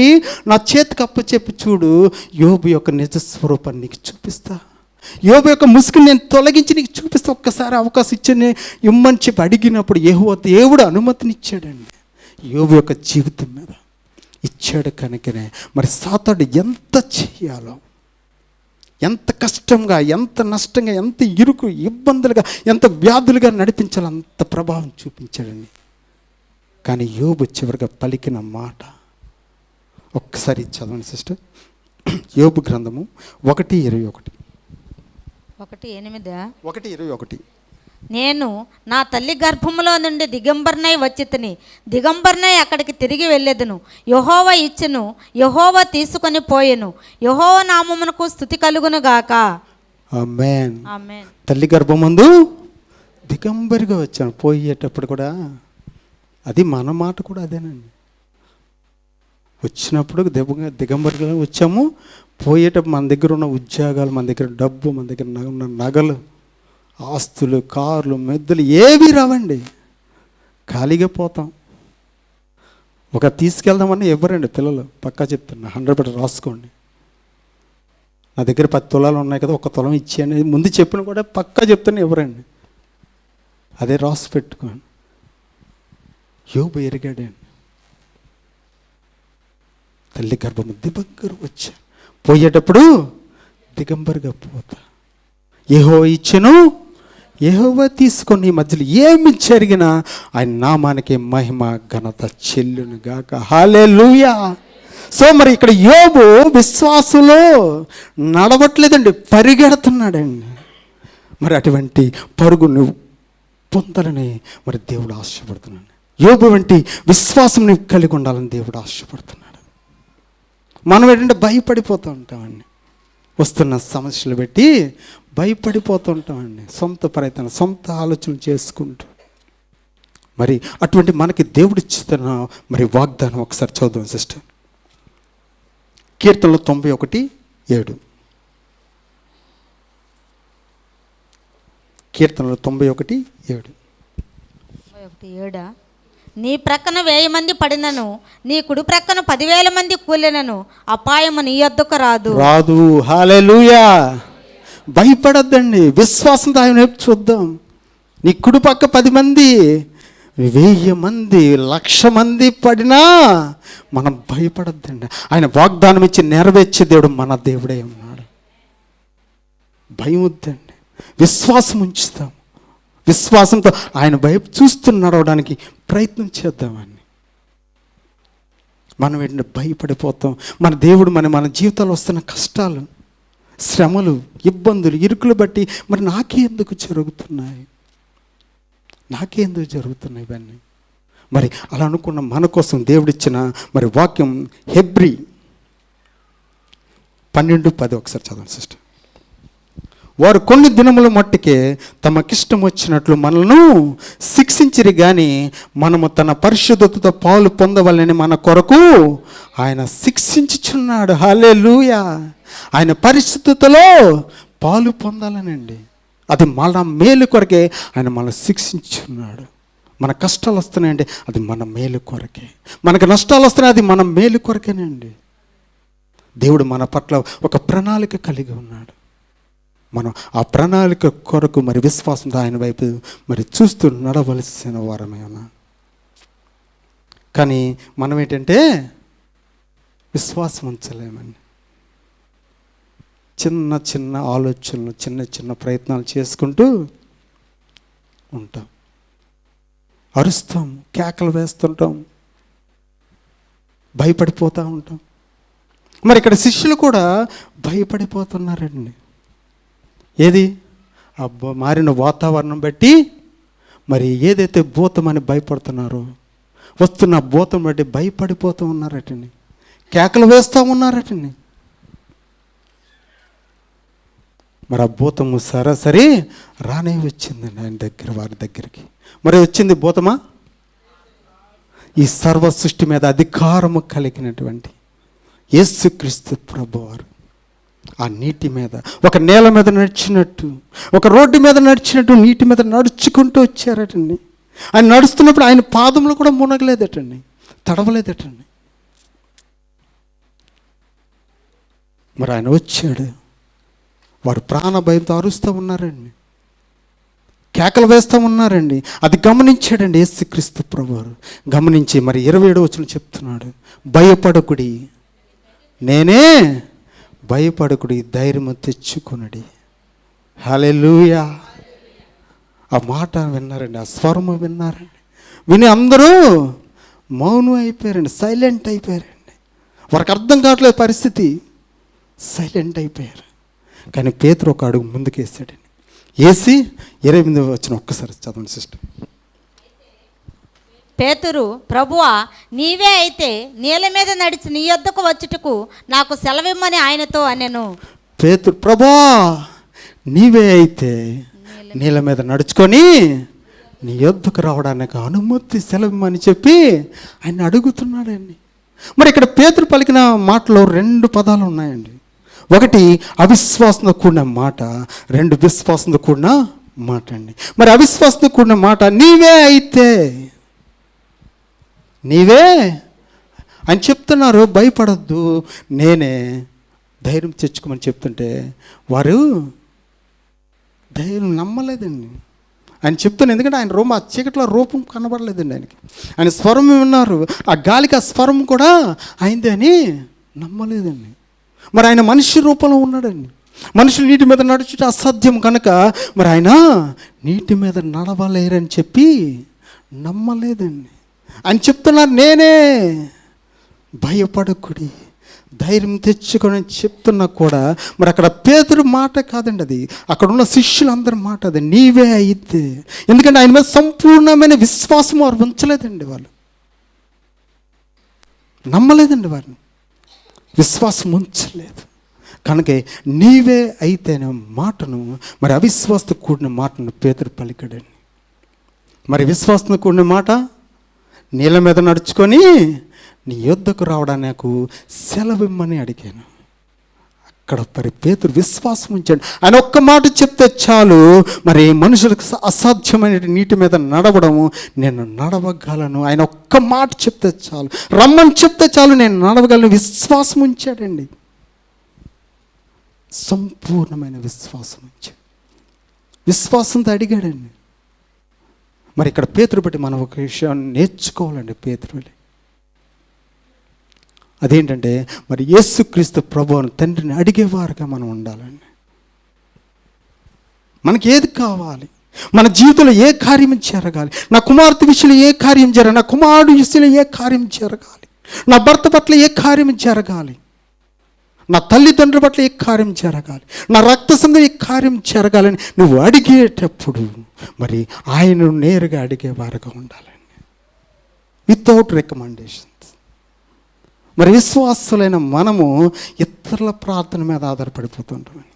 నా చేతికి అప్పచెప్పి చూడు, యోబు యొక్క నిజస్వరూపాన్ని నీకు చూపిస్తా, యోబు యొక్క ముసుగుని నేను తొలగించి నీకు చూపిస్తా, ఒక్కసారి అవకాశం ఇచ్చని ఇమ్మని చెప్పి అడిగినప్పుడు యెహోవా దేవుడు అనుమతినిచ్చాడండి యోబు యొక్క జీవితం మీద. ఇచ్చాడు కనుకనే మరి సాతాను ఎంత చేయాలో, ఎంత కష్టంగా, ఎంత నష్టంగా, ఎంత ఇరుకు ఇబ్బందులుగా, ఎంత వ్యాధులుగా నడిపించాలో అంత ప్రభావం చూపించాడండి. కానీ యోబు చివరిగా పలికిన మాట ఒక్కసారి చదవండి సిస్టర్. యోబు గ్రంథము 1:21. 1:21. నేను నా తల్లి గర్భములో నుండి దిగంబరనై వచ్చితిని, దిగంబరనై అక్కడికి తిరిగి వెళ్ళెదను. యెహోవా ఇచ్చెను, యెహోవా తీసుకొని పోయెను, యెహోవా నామమునకు స్తుతి కలుగును గాక. ఆమేన్. ఆమేన్. తల్లి గర్భమందు దిగంబరిగా వచ్చాను. పోయేటప్పుడు కూడా అది మన మాట కూడా అదేనండి. వచ్చినప్పుడు దిగంబరిగా వచ్చాము. పోయేటప్పుడు మన దగ్గర ఉన్న ఉద్యోగాలు, మన దగ్గర డబ్బు, మన దగ్గర ఉన్న నగలు, ఆస్తులు, కార్లు, మెద్దులు ఏవి రావండి. ఖాళీగా పోతాం. ఒక తీసుకెళ్దామని ఎవరండి పిల్లలు, పక్కా చెప్తున్నా, 100% రాసుకోండి. నా దగ్గర 10 తులాలు ఉన్నాయి కదా, 1 తులం ఇచ్చేయండి ముందు చెప్పిన కూడా పక్కా చెప్తున్నా ఎవరండి. అదే రాసి పెట్టుకోండి. యోబు ఎరిగాడండి. తల్లి గర్భము దిగంబరు వచ్చా, పోయేటప్పుడు దిగంబరుగా పోతా. యెహోవా ఇచ్చెను, యెహోవా తీసుకొని, మధ్యలో ఏమి జరిగినా ఆయన నామానికి మహిమ ఘనత చెల్లును గాక. హల్లెలూయా. సో మరి ఇక్కడ యోబు విశ్వాసంలో నడవట్లేదండి, పరిగెడుతున్నాడండి. మరి అటువంటి పరుగును పొందాలని మరి దేవుడు ఆశపడుతున్నాడు. యోబు వంటి విశ్వాసం నీవు కలిగి ఉండాలని దేవుడు ఆశపడుతున్నాడు. మనం ఏంటంటే భయపడిపోతూ ఉంటామండి, వస్తున్న సమస్యలు పెట్టి భయపడిపోతూ ఉంటామండి, సొంత ప్రయత్నం, సొంత ఆలోచనలు చేసుకుంటూ. మరి అటువంటి మనకి దేవుడు ఇచ్చిన మరి వాగ్దానం ఒకసారి చదువుదాం సిస్టర్. కీర్తనలు 91:7. కీర్తనలు 91:7. 91:7. నీ ప్రక్కన 1000 మంది పడినను, నీ కుడి ప్రక్కన 10,000 మంది కూలినను, అపాయము నీ యొద్దకు రాదు. హల్లెలూయా. భయపడద్దండి, విశ్వాసంతో ఆయన వైపు చూద్దాం. నీ కుడి పక్క 10 మంది, 1000 మంది, 1,00,000 మంది పడినా మనం భయపడద్దండి. ఆయన వాగ్దానం ఇచ్చి నెరవేర్చే దేవుడు మన దేవుడే ఉన్నాడు. భయం వద్దండి, విశ్వాసం ఉంచుతాం. విశ్వాసంతో ఆయన వైపు చూస్తూ నడవడానికి ప్రయత్నం చేద్దామని. మనం ఏంటంటే భయపడిపోతాం. మన దేవుడు మన జీవితాల్లో వస్తున్న కష్టాలు, శ్రమలు, ఇబ్బందులు, ఇరుకులు బట్టి మరి నాకే ఎందుకు జరుగుతున్నాయి ఇవన్నీ. మరి అలా అనుకున్న మన కోసం దేవుడిచ్చిన మరి వాక్యం హెబ్రీ 12:10 ఒకసారి చదవండి సిస్టర్. వారు కొన్ని దినముల మట్టుకే తమకిష్టం వచ్చినట్లు మనల్ని శిక్షించిరి కానీ మనము తన పరిశుద్ధతతో పాలు పొందవాలని మన కొరకు ఆయన శిక్షించుచున్నాడు. హల్లెలూయా. ఆయన పరిశుద్ధతలో పాలు పొందాలనండి, అది మన మేలు కొరకే ఆయన మనల్ని శిక్షించున్నాడు. మన కష్టాలు వస్తున్నాయండి, అది మన మేలు కొరకే. మనకు నష్టాలు వస్తున్నాయి, అది మన మేలు కొరకేనండి. దేవుడు మన పట్ల ఒక ప్రణాళిక కలిగి ఉన్నాడు. మనం ఆ ప్రణాళిక కొరకు మరి విశ్వాసంతో ఆయన వైపు మరి చూస్తూ నడవలసిన వారమే ఉన్నాం. కానీ మనం ఏంటంటే విశ్వాసం ఉంచలేమండి. చిన్న చిన్న ఆలోచనలు, చిన్న చిన్న ప్రయత్నాలు చేసుకుంటూ ఉంటాం, అరుస్తాం, కేకలు వేస్తుంటాం, భయపడిపోతూ ఉంటాం. మరి ఇక్కడ శిష్యులు కూడా భయపడిపోతున్నారండి. ఏది ఆ మారిన వాతావరణం బట్టి మరి ఏదైతే భూతమని భయపడుతున్నారో, వస్తున్న భూతం బట్టి భయపడిపోతూ ఉన్నారటండి, కేకలు వేస్తూ ఉన్నారటండి. మరి ఆ భూతము సరాసరి రానే వచ్చిందండి ఆయన దగ్గర, వారి దగ్గరికి. మరి వచ్చింది భూతమా? ఈ సర్వ సృష్టి మీద అధికారము కలిగినటువంటి యేసుక్రీస్తు ప్రభువారు ఆ నీటి మీద, ఒక నేల మీద నడిచినట్టు, ఒక రోడ్డు మీద నడిచినట్టు నీటి మీద నడుచుకుంటూ వచ్చారటండి. ఆయన నడుస్తున్నప్పుడు ఆయన పాదములు కూడా మునగలేదటండి, తడవలేదటండి. మరి ఆయన వచ్చాడు, వారు ప్రాణ భయంతో అరుస్తూ ఉన్నారండి, కేకలు వేస్తూ ఉన్నారండి. అది గమనించాడండి యేసుక్రీస్తు ప్రభువారు. గమనించి మరి 27వ వచనం చెప్తున్నాడు, భయపడకుడి, నేనే, భయపడకుడి, ధైర్యము తెచ్చుకొనుడి. హల్లెలూయా. ఆ మాట విన్నారండి, ఆ స్వరము విన్నారండి. విని అందరూ మౌనం అయిపోయారండి, సైలెంట్ అయిపోయారండి. వారికి అర్థం కావట్లేదు పరిస్థితి, సైలెంట్ అయిపోయారు. కానీ పేతురు ఒక అడుగు ముందుకేసాడండి. వేసి 28వ వచనం ఒక్కసారి చదవండి సిస్టర్. పేతురు, ప్రభువా నీవే అయితే నీళ్ళ మీద నడిచి నీ యొద్దకు వచ్చుటకు నాకు సెలవిమ్మని ఆయనతో అనెను. పేతురు, ప్రభువా నీవే అయితే నీళ్ళ మీద నడుచుకొని నీ యొద్దకు రావడానికి అనుమతి సెలవిమ్మని చెప్పి ఆయన అడుగుతున్నాడండి. మరి ఇక్కడ పేతురు పలికిన మాటలో 2 పదాలు ఉన్నాయండి. ఒకటి అవిశ్వాసంతో కూడిన మాట, 2 విశ్వాసంతో కూడిన మాట అండి. మరి అవిశ్వాసంతో కూడిన మాట, నీవే అయితే, నీవే అని చెప్తున్నారు, భయపడద్దు, నేనే, ధైర్యం తెచ్చుకోమని చెప్తుంటే వారు ధైర్యం నమ్మలేదండి. ఆయన చెప్తున్నాను, ఎందుకంటే ఆయన ఆ చీకట్లో రూపం కనబడలేదండి ఆయనకి. ఆయన స్వరం విన్నారు, ఆ గాలికి ఆ స్వరం కూడా అయింది అని నమ్మలేదండి. మరి ఆయన మనిషి రూపంలో ఉన్నాడండి. మనుషులు నీటి మీద నడుచుట అసాధ్యం కనుక మరి ఆయన నీటి మీద నడవలేరని చెప్పి నమ్మలేదండి. ఆయన చెప్తున్నారు, నేనే, భయపడకుడి, ధైర్యం తెచ్చుకొని చెప్తున్నా కూడా మరి అక్కడ పేతురు మాట కాదండి అది, అక్కడ ఉన్న శిష్యులందరి మాట అది, నీవే అయితే. ఎందుకంటే ఆయన మీద సంపూర్ణమైన విశ్వాసం వారు ఉంచలేదండి, వాళ్ళు నమ్మలేదండి, వారిని విశ్వాసం ఉంచలేదు. కనుక నీవే అయితే అనే మాటను, మరి అవిశ్వాసంతో కూడిన మాటను పేతురు పలికాడండి. మరి విశ్వాసంతో కూడిన మాట, నీళ్ళ మీద నడుచుకొని నీ యొద్దకు రావడానికి నాకు సెలవిమ్మని అడిగాను. అక్కడ మరి పేతురు విశ్వాసం ఉంచాడు. ఆయన ఒక్క మాట చెప్తే చాలు, మరి మనుషులకు అసాధ్యమైన నీటి మీద నడవడము నేను నడవగలను. ఆయన ఒక్క మాట చెప్తే చాలు, రమ్మని చెప్తే చాలు, నేను నడవగలను. విశ్వాసం ఉంచాడండి, సంపూర్ణమైన విశ్వాసం ఉంచాడు. విశ్వాసంతో అడిగాడండి. మరి ఇక్కడ పేతురు బట్టి మనం ఒక విషయాన్ని నేర్చుకోవాలండి. పేతురుని అదేంటంటే మరి యేసుక్రీస్తు ప్రభువుని తండ్రిని అడిగేవారుగా మనం ఉండాలండి. మనకి ఏది కావాలి, మన జీవితంలో ఏ కార్యం జరగాలి, నా కుమార్తె విషయంలో ఏ కార్యం జరగాలి, నా కుమారుడు విషయంలో ఏ కార్యం జరగాలి, నా భర్త పట్ల ఏ కార్యం జరగాలి, నా తల్లిదండ్రుల పట్ల ఏ కార్యం జరగాలి, నా రక్త సంబంధం ఏ కార్యం జరగాలని నువ్వు అడిగేటప్పుడు మరి ఆయనను నేరుగా అడిగేవారుగా ఉండాలండి, వితౌట్ రికమెండేషన్స్. మరి విశ్వాసులైన మనము ఇతరుల ప్రార్థన మీద ఆధారపడిపోతుంటామని,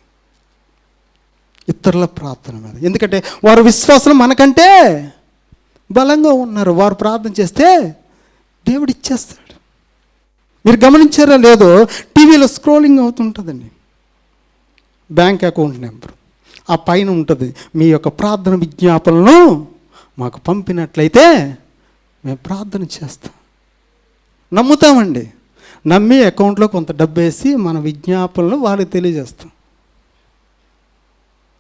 ఇతరుల ప్రార్థన మీద. ఎందుకంటే వారు విశ్వాసులు మనకంటే బలంగా ఉన్నారు. వారు ప్రార్థన చేస్తే దేవుడు ఇచ్చేస్తాడు. మీరు గమనించారా లేదో, టీవీలో స్క్రోలింగ్ అవుతుంటుందండి, బ్యాంక్ అకౌంట్ నెంబర్, ఆ పైన ఉంటుంది, మీ యొక్క ప్రార్థన విజ్ఞాపనలను మాకు పంపినట్లయితే మేము ప్రార్థన చేస్తాం. నమ్ముతామండి, నమ్మి అకౌంట్లో కొంత డబ్బు వేసి మన విజ్ఞాపనలు వారికి తెలియజేస్తాం.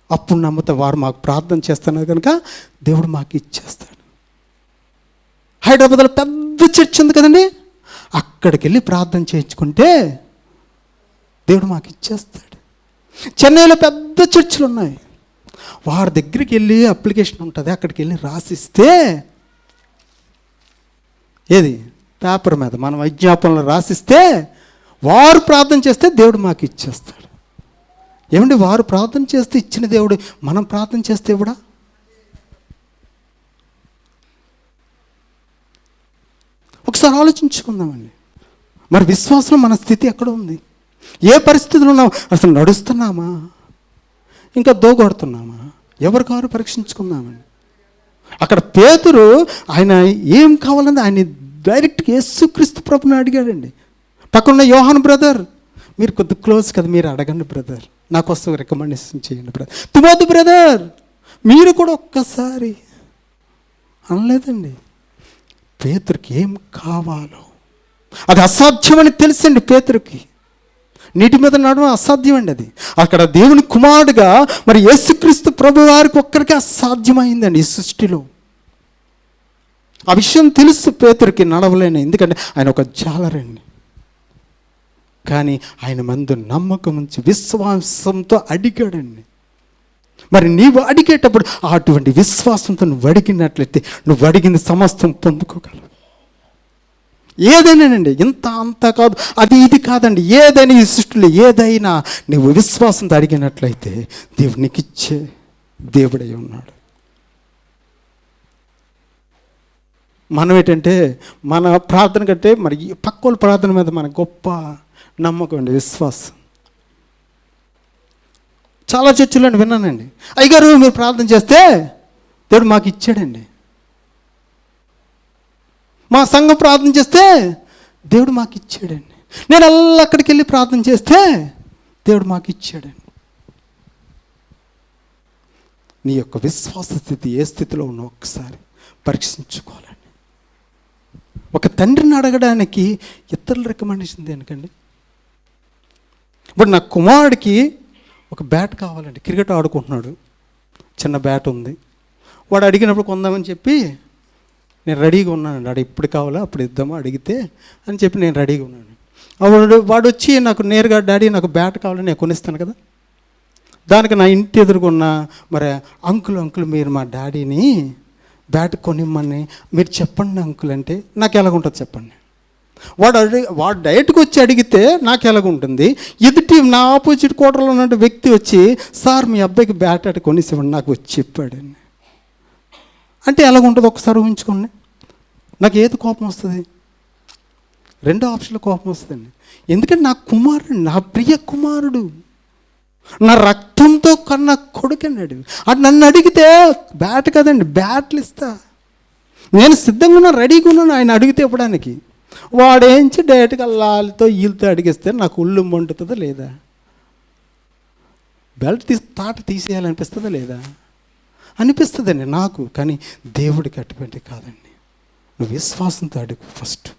అప్పుడు నమ్ముతా వారు మాకు ప్రార్థన చేస్తున్నారు కనుక దేవుడు మాకు ఇచ్చేస్తాడు. హైదరాబాద్లో పెద్ద చర్చ్ ఉంది కదండి, అక్కడికి వెళ్ళి ప్రార్థన చేయించుకుంటే దేవుడు మాకు ఇచ్చేస్తాడు. చెన్నైలో పెద్ద చర్చిలు ఉన్నాయి, వారి దగ్గరికి వెళ్ళి అప్లికేషన్ ఉంటుంది, అక్కడికి వెళ్ళి రాసిస్తే, ఏది పేపర్ మీద మనం విజ్ఞాపనలు రాసిస్తే వారు ప్రార్థన చేస్తే దేవుడు మాకు ఇచ్చేస్తాడు. ఏమండి, వారు ప్రార్థన చేస్తే ఇచ్చిన దేవుడు, మనం ప్రార్థన చేస్తే ఇవ్వడా? ఒకసారి ఆలోచించుకుందామండి. మరి విశ్వాసంలో మన స్థితి ఎక్కడ ఉంది? ఏ పరిస్థితులు ఉన్నాం? అసలు నడుస్తున్నామా, ఇంకా దోగొడుతున్నామా? ఎవరికారు పరీక్షించుకుందామండి. అక్కడ పేతురు ఆయన ఏం కావాలని ఆయన డైరెక్ట్గా యేసుక్రీస్తు ప్రభుని అడిగాడండి. పక్కన యోహాను బ్రదర్, మీరు కొద్ది క్లోజ్ కదా, మీరు అడగండి బ్రదర్, నాకోసం రికమెండేషన్ చేయండి బ్రదర్. తిమోతి బ్రదర్, మీరు కూడా ఒక్కసారి అనలేదండి. పేతురుకి ఏం కావాలో అది అసాధ్యమని తెలుసండి. పేతురుకి నీటి మీద నడవడం అసాధ్యం అండి. అది అక్కడ దేవుని కుమారుడుగా మరి యేసుక్రీస్తు ప్రభు వారికి ఒక్కరికి అసాధ్యమైందండి ఈ సృష్టిలో. ఆ విషయం తెలుసు పేతురుకి, నడవలేని, ఎందుకంటే ఆయన ఒక జాలరండి. కానీ ఆయన మందు నమ్మకం ఉంచి విశ్వాసంతో అడిగాడండి. మరి నీవు అడిగేటప్పుడు అటువంటి విశ్వాసంతో నువ్వు అడిగినట్లయితే నువ్వు అడిగింది సమస్తం పొందుకోగలవు. ఏదైనానండి, ఇంత అంత కాదు, అది ఇది కాదండి, ఏదైనా ఈ సృష్టిలో ఏదైనా నువ్వు విశ్వాసంతో అడిగినట్లయితే దేవుడు నీకు ఇచ్చే దేవుడై ఉన్నాడు. మనం ఏంటంటే మన ప్రార్థన కంటే మరి పక్కోళ్ళ ప్రార్థన మీద మన గొప్ప నమ్మకం అండి, విశ్వాసం. చాలా చర్చిలో విన్నానండి, అయ్యగారు మీరు ప్రార్థన చేస్తే దేవుడు మాకు ఇచ్చాడండి, మా సంఘం ప్రార్థన చేస్తే దేవుడు మాకు ఇచ్చాడండి. నేను అలా అక్కడికి వెళ్ళి ప్రార్థన చేస్తే దేవుడు మాకు ఇచ్చాడండి. నీ యొక్క విశ్వాస స్థితి ఏ స్థితిలో ఉన్నా ఒక్కసారి పరీక్షించుకోవాలండి. ఒక తండ్రిని అడగడానికి ఇతరుల రికమెండేషన్ దేనికండి? ఇప్పుడు నా కుమారుడికి ఒక బ్యాట్ కావాలండి, క్రికెట్ ఆడుకుంటున్నాడు, చిన్న బ్యాట్ ఉంది. వాడు అడిగినప్పుడు కొందామని చెప్పి నేను రెడీగా ఉన్నానండి. వాడు ఇప్పుడు కావాలా అప్పుడు ఇద్దామా అడిగితే అని చెప్పి నేను రెడీగా ఉన్నాను. వాడు వచ్చి నాకు నేరుగా డాడీ నాకు బ్యాట్ కావాలని నేను కొనిస్తాను కదా. దానికి నా ఇంటి ఎదురుగున్న మరి అంకుల్ మీరు మా డాడీని బ్యాట్ కొనిమ్మని మీరు చెప్పండి అంకుల్ అంటే నాకు ఎలాగుంటుంది చెప్పండి. వాడు డైరెక్ట్గా వచ్చి అడిగితే నాకు ఎలాగుంటుంది. ఎదుటి నా ఆపోజిట్ క్వార్టర్లో ఉన్న వ్యక్తి వచ్చి సార్ మీ అబ్బాయికి బ్యాట్ అటు కొనిసివ్వండి నాకు వచ్చి చెప్పాడండి అంటే ఎలాగుంటుంది ఒకసారి ఊహించుకోండి. నాకు ఏది కోపం వస్తుంది? రెండో ఆప్షన్లో కోపం వస్తుందండి. ఎందుకంటే నా కుమారుడు, నా ప్రియ కుమారుడు, నా రక్తంతో కన్నా కొడుకు అన్నాడు. అది నన్ను అడిగితే బ్యాట్ కదండి, బ్యాట్లు ఇస్తా. నేను సిద్ధంగా ఉన్నాను, రెడీగా ఉన్నాను ఆయన అడిగితే ఇవ్వడానికి. వాడేంచి డైరెక్ట్గా లాలితో వీళ్ళతో అడిగిస్తే నాకు ఒళ్ళు మండుతుందా లేదా? బెల్ట్ తాట తీసేయాలనిపిస్తుందా లేదా? అనిపిస్తుందండి నాకు. కానీ దేవుడికి అటువంటి కాదండి. నువ్వు విశ్వాసంతో అడుగు. ఫస్ట్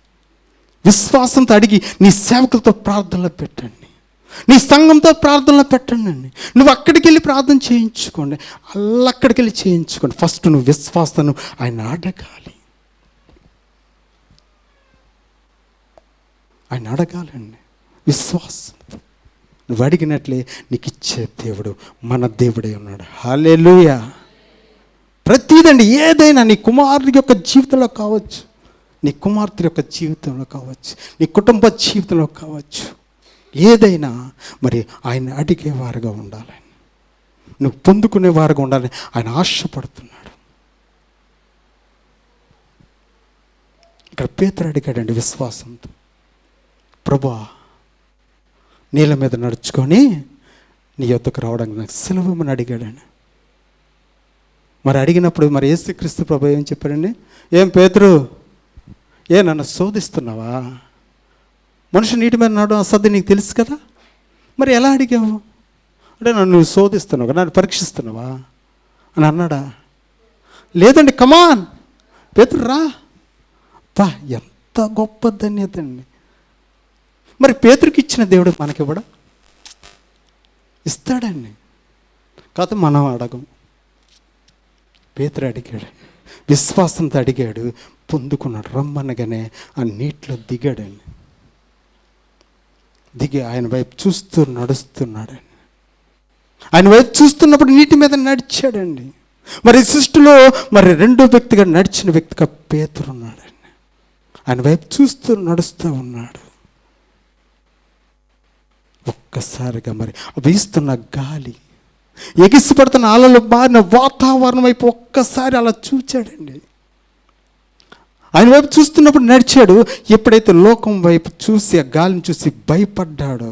విశ్వాసంతో అడిగి నీ సేవకులతో ప్రార్థనలో పెట్టండి, నీ సంఘంతో ప్రార్థనలో పెట్టండి అండి. నువ్వు అక్కడికి వెళ్ళి ప్రార్థన చేయించుకోండి, అక్కడికి వెళ్ళి చేయించుకోండి. ఫస్ట్ నువ్వు విశ్వాసం ఆయన అడగాలి, ఆయన అడగాలండి. విశ్వాసం నువ్వు అడిగినట్లే నీకు ఇచ్చే దేవుడు మన దేవుడే ఉన్నాడు. హల్లెలూయా. ప్రతిదండి, ఏదైనా నీ కుమారుడి యొక్క జీవితంలో కావచ్చు, నీ కుమార్తె యొక్క జీవితంలో కావచ్చు, నీ కుటుంబ జీవితంలో కావచ్చు, ఏదైనా మరి ఆయన అడిగేవారుగా ఉండాలని, నువ్వు పొందుకునేవారుగా ఉండాలని ఆయన ఆశపడుతున్నాడు. ఇక్కడ పేతురు అడిగాడండి విశ్వాసంతో, ప్రభువా నీళ్ళ మీద నడుచుకొని నీ యొద్దకు రావడానికి నాకు సెలవుమని అడిగాడని. మరి అడిగినప్పుడు మరి యేసుక్రీస్తు ప్రభు ఏం చెప్పాడండి? ఏం పేతురు, నన్ను శోధిస్తున్నావా? మనిషి నీటి మీద నడవడం అసలు నీకు తెలుసు కదా, మరి ఎలా అడిగావు అంటే నన్ను శోధిస్తున్నావు కదా, నన్ను పరీక్షిస్తున్నావా అని అన్నాడా? లేదండి, కమాన్ పేతురు రా. ఎంత గొప్ప ధన్యత అండి. మరి పేతురికి ఇచ్చిన దేవుడు మనకివ్వడా? ఇస్తాడండి. కాకపోతే మనం అడగం. పేతురు అడిగాడు, విశ్వాసంతో అడిగాడు, పొందుకున్నాడు. రమ్మనగానే ఆ నీటిలో దిగాడండి. దిగి ఆయన వైపు చూస్తూ నడుస్తున్నాడండి. ఆయన వైపు చూస్తున్నప్పుడు నీటి మీద నడిచాడండి. మరి సృష్టిలో మరి రెండో వ్యక్తిగా నడిచిన వ్యక్తిగా పేతురు ఉన్నాడండి. ఆయన వైపు చూస్తూ నడుస్తూ ఉన్నాడు. ఒక్కసారిగా మరి వీస్తున్న గాలి, ఎగిసిపడుతున్న అలలు మారిన వాతావరణం వైపు ఒక్కసారి అలా చూచాడండి. ఆయన వైపు చూస్తున్నప్పుడు నడిచాడు. ఎప్పుడైతే లోకం వైపు చూసి ఆ గాలిని చూసి భయపడ్డాడో,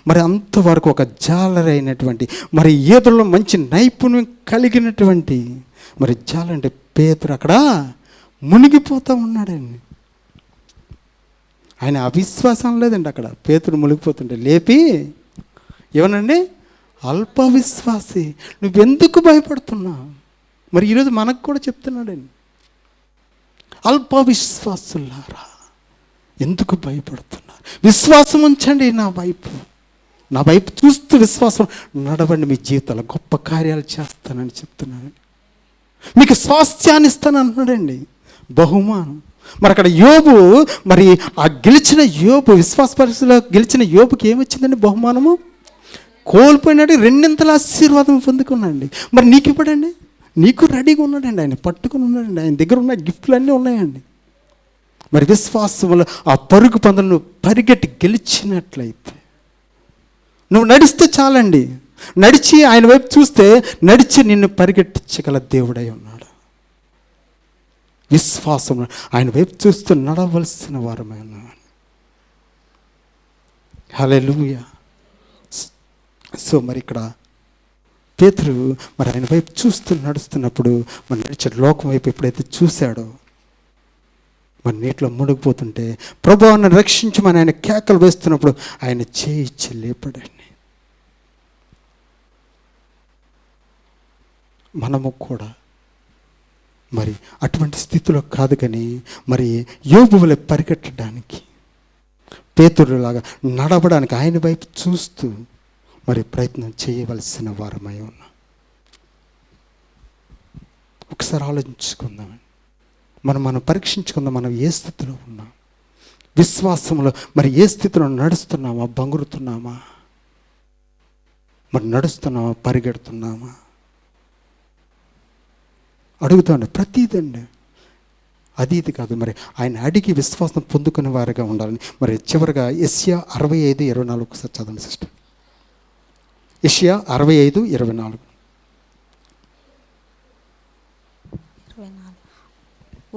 మరి అంతవరకు ఒక జాలరైనటువంటి మరి ఈతలో మంచి నైపుణ్యం కలిగినటువంటి మరి జాలంటే పేతురు అక్కడ మునిగిపోతూ ఉన్నాడండి. ఆయన అవిశ్వాసం లేదండి. అక్కడ పేతురు మునిగిపోతుంటే లేపి ఏమనండి, అల్ప విశ్వాసి నువ్వెందుకు భయపడుతున్నావు? మరి ఈరోజు మనకు కూడా చెప్తున్నాడండి, అల్ప విశ్వాసులారా ఎందుకు భయపడుతున్నారు? విశ్వాసం ఉంచండి నా వైపు చూస్తూ విశ్వాసం నడవండి, మీ జీవితాల్లో గొప్ప కార్యాలు చేస్తానని చెప్తున్నానండి. మీకు స్వాస్థ్యాన్ని ఇస్తాను అంటున్నాడండి, బహుమానం. మరి అక్కడ యోబు, మరి ఆ గెలిచిన యోబు, విశ్వాస పరిస్థితిలో గెలిచిన యోబుకి ఏమొచ్చిందండి? బహుమానము. కోల్పోయినట్టు రెండింతల ఆశీర్వాదం పొందుకున్నాడండి. మరి నీకు ఇవ్వడండి, నీకు రెడీగా ఉన్నాడండి, ఆయన పట్టుకుని ఉన్నాడండి, ఆయన దగ్గర ఉన్న గిఫ్ట్లు అన్నీ ఉన్నాయండి. మరి విశ్వాసంలో ఆ పరుగు పందులు నువ్వు పరిగెట్టి గెలిచినట్లయితే నువ్వు నడిస్తే చాలండి. నడిచి ఆయన వైపు చూస్తే నడిచి నిన్ను పరిగెట్టించగల దేవుడై ఉన్నాడు. విశ్వాసం ఆయన వైపు చూస్తూ నడవలసిన వారమై ఉన్నాడు. హల్లెలూయా. సో మరి ఇక్కడ పేతురు మరి ఆయన వైపు చూస్తూ నడుస్తున్నప్పుడు మరి నడిచే లోకం వైపు ఎప్పుడైతే చూశాడో, మరి నీటిలో మునిగిపోతుంటే ప్రభువా నన్ను రక్షించమని ఆయన కేకలు వేస్తున్నప్పుడు ఆయన చేయిచ్చి లేపడండి. మనము కూడా మరి అటువంటి స్థితిలో కాదు, కానీ మరి యోబు వలె పరిగెట్టడానికి, పేతురులాగా నడవడానికి ఆయన వైపు చూస్తూ మరి ప్రయత్నం చేయవలసిన వారమై ఉన్నాం. ఒకసారి ఆలోచించుకుందామండి. మనం పరీక్షించుకుందాం. మనం ఏ స్థితిలో ఉన్నాం? విశ్వాసంలో మరి ఏ స్థితిలో నడుస్తున్నామా? బంగురుతున్నామా? మరి నడుస్తున్నామా? పరిగెడుతున్నామా? అడుగుతాండి ప్రతిదండి. అది ఇది కాదు, మరి ఆయన అడిగి విశ్వాసం పొందుకునే వారిగా ఉండాలని. మరి చివరిగా యెషయా 65:24 ఒకసారి చదవండి సిస్టర్. యెషయా 65:24.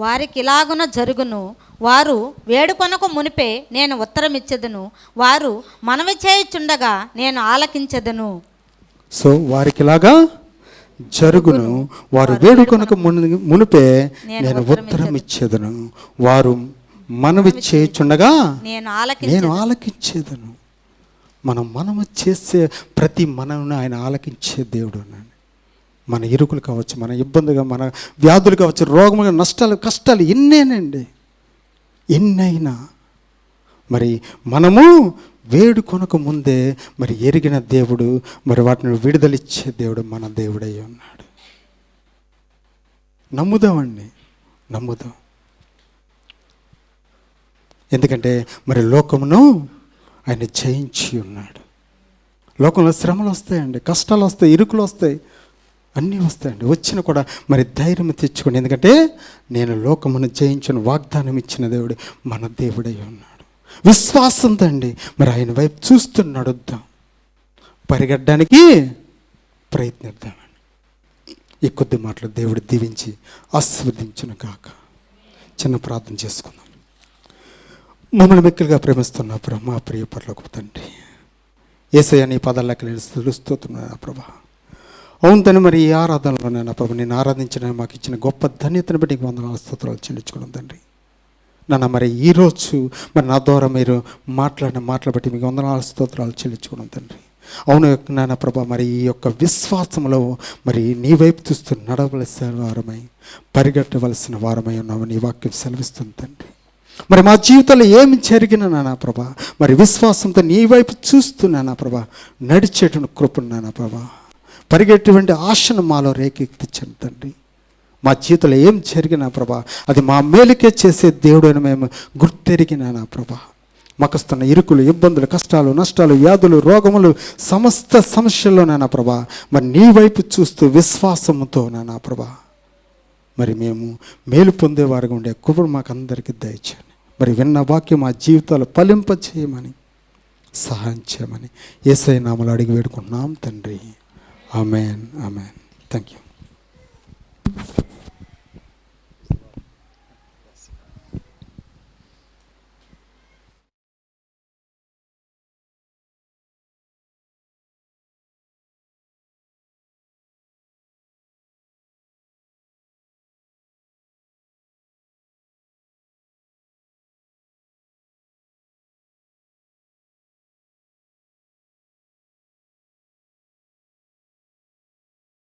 వారికి ఇలాగున జరుగును, వారు వేడుకొనకు మునిపే నేను ఉత్తరం ఇచ్చెదను, వారు మనవి చేయుచుండగా నేను ఆలకించెదను. సో వారికి ఇలాగా జరుగును, వారు వేడుకొనకు మునిపే నేను ఉత్తరం ఇచ్చేదను, వారు మనవి చేయుచుండగా నేను ఆలకించేదను. మనము చేసే ప్రతి మనవును ఆయన ఆలకించే దేవుడు అన్నాడు. మన ఇరుకులు కావచ్చు, మన ఇబ్బందుగా, మన వ్యాధులు కావచ్చు, రోగములు, నష్టాలు, కష్టాలు ఎన్నేనండి, ఎన్నైనా మరి మనము వేడుకొనక ముందే మరి ఎరిగిన దేవుడు, మరి వాటిని విడుదలిచ్చే దేవుడు మన దేవుడై ఉన్నాడు. నమ్ముదామండి, నమ్ముదాం. ఎందుకంటే మరి లోకమును ఆయన జయించి ఉన్నాడు. లోకంలో శ్రమలు వస్తాయండి, కష్టాలు వస్తాయి, ఇరుకులు వస్తాయి, అన్నీ వస్తాయండి. వచ్చిన కూడా మరి ధైర్యం తెచ్చుకోండి. ఎందుకంటే నేను లోకమును జయించిన వాగ్దానం ఇచ్చిన దేవుడు మన దేవుడై ఉన్నాడు. విశ్వాసంతో అండి మరి ఆయన వైపు చూస్తూ నడుద్దాం, పరిగెట్టడానికి ప్రయత్నిద్దామండి. ఈ కొద్ది మాటలు దేవుడు దీవించి ఆశీర్వదించును కాక. చిన్న ప్రార్థన చేసుకుందాం. మమ్మల్ని మిక్కిలిగా ప్రేమిస్తున్నా ప్రభు, మా ప్రియ పరలోకపు తండ్రి, యేసయ్య నీ పదాలకు నేను స్తుతిస్తున్నాను ప్రభా. అవును తండ్రి, మరి ఈ ఆరాధనలో నేను ప్రభు నేను ఆరాధించిన మాకు ఇచ్చిన గొప్ప ధన్యతను బట్టి వందనాలు స్తోత్రాలు చెల్లించుకున్నాను తండ్రి. నాన్న మరి ఈరోజు మరి నా ద్వారా మీరు మాట్లాడిన మాటలు బట్టి మీకు వందనాలు స్తోత్రాలు చెల్లించుకున్నాను తండ్రి. అవును నాన్న ప్రభా, మరి ఈ యొక్క విశ్వాసంలో మరి నీ వైపు చూస్తూ నడవలసిన వారమై, పరిగెట్టవలసిన వారమై ఉన్నాము నీ వాక్యం సెలవిస్తుంది తండ్రి. మరి మా జీవితంలో ఏమి జరిగినా నానా ప్రభా, మరి విశ్వాసంతో నీ వైపు చూస్తూ నానా ప్రభా నడిచేటువంటి కృపను నానా ప్రభా, పరిగెట్టేటువంటి ఆశను మాలో రేకెత్తించండి తండ్రి. మా జీవితంలో ఏం జరిగినా ప్రభా అది మా మేలుకే చేసే దేవుడు అని మేము గుర్తెరిగినా ప్రభా, మాకొస్తున్న ఇరుకులు, ఇబ్బందులు, కష్టాలు, నష్టాలు, వ్యాధులు, రోగములు, సమస్త సమస్యల్లో నానా ప్రభా మరి నీ వైపు చూస్తూ విశ్వాసముతో నానా ప్రభా మరి మేము మేలు పొందేవారుగా ఉండే కృప మాకు అందరికీ దయచేయండి. మరి విన్న వాక్యం మా జీవితాలు ఫలింప చేయమని, సహాయం చేయమని యేసయ్య నామములో అడిగి వేడుకుంటున్నాం తండ్రి. Amen, amen. Thank you.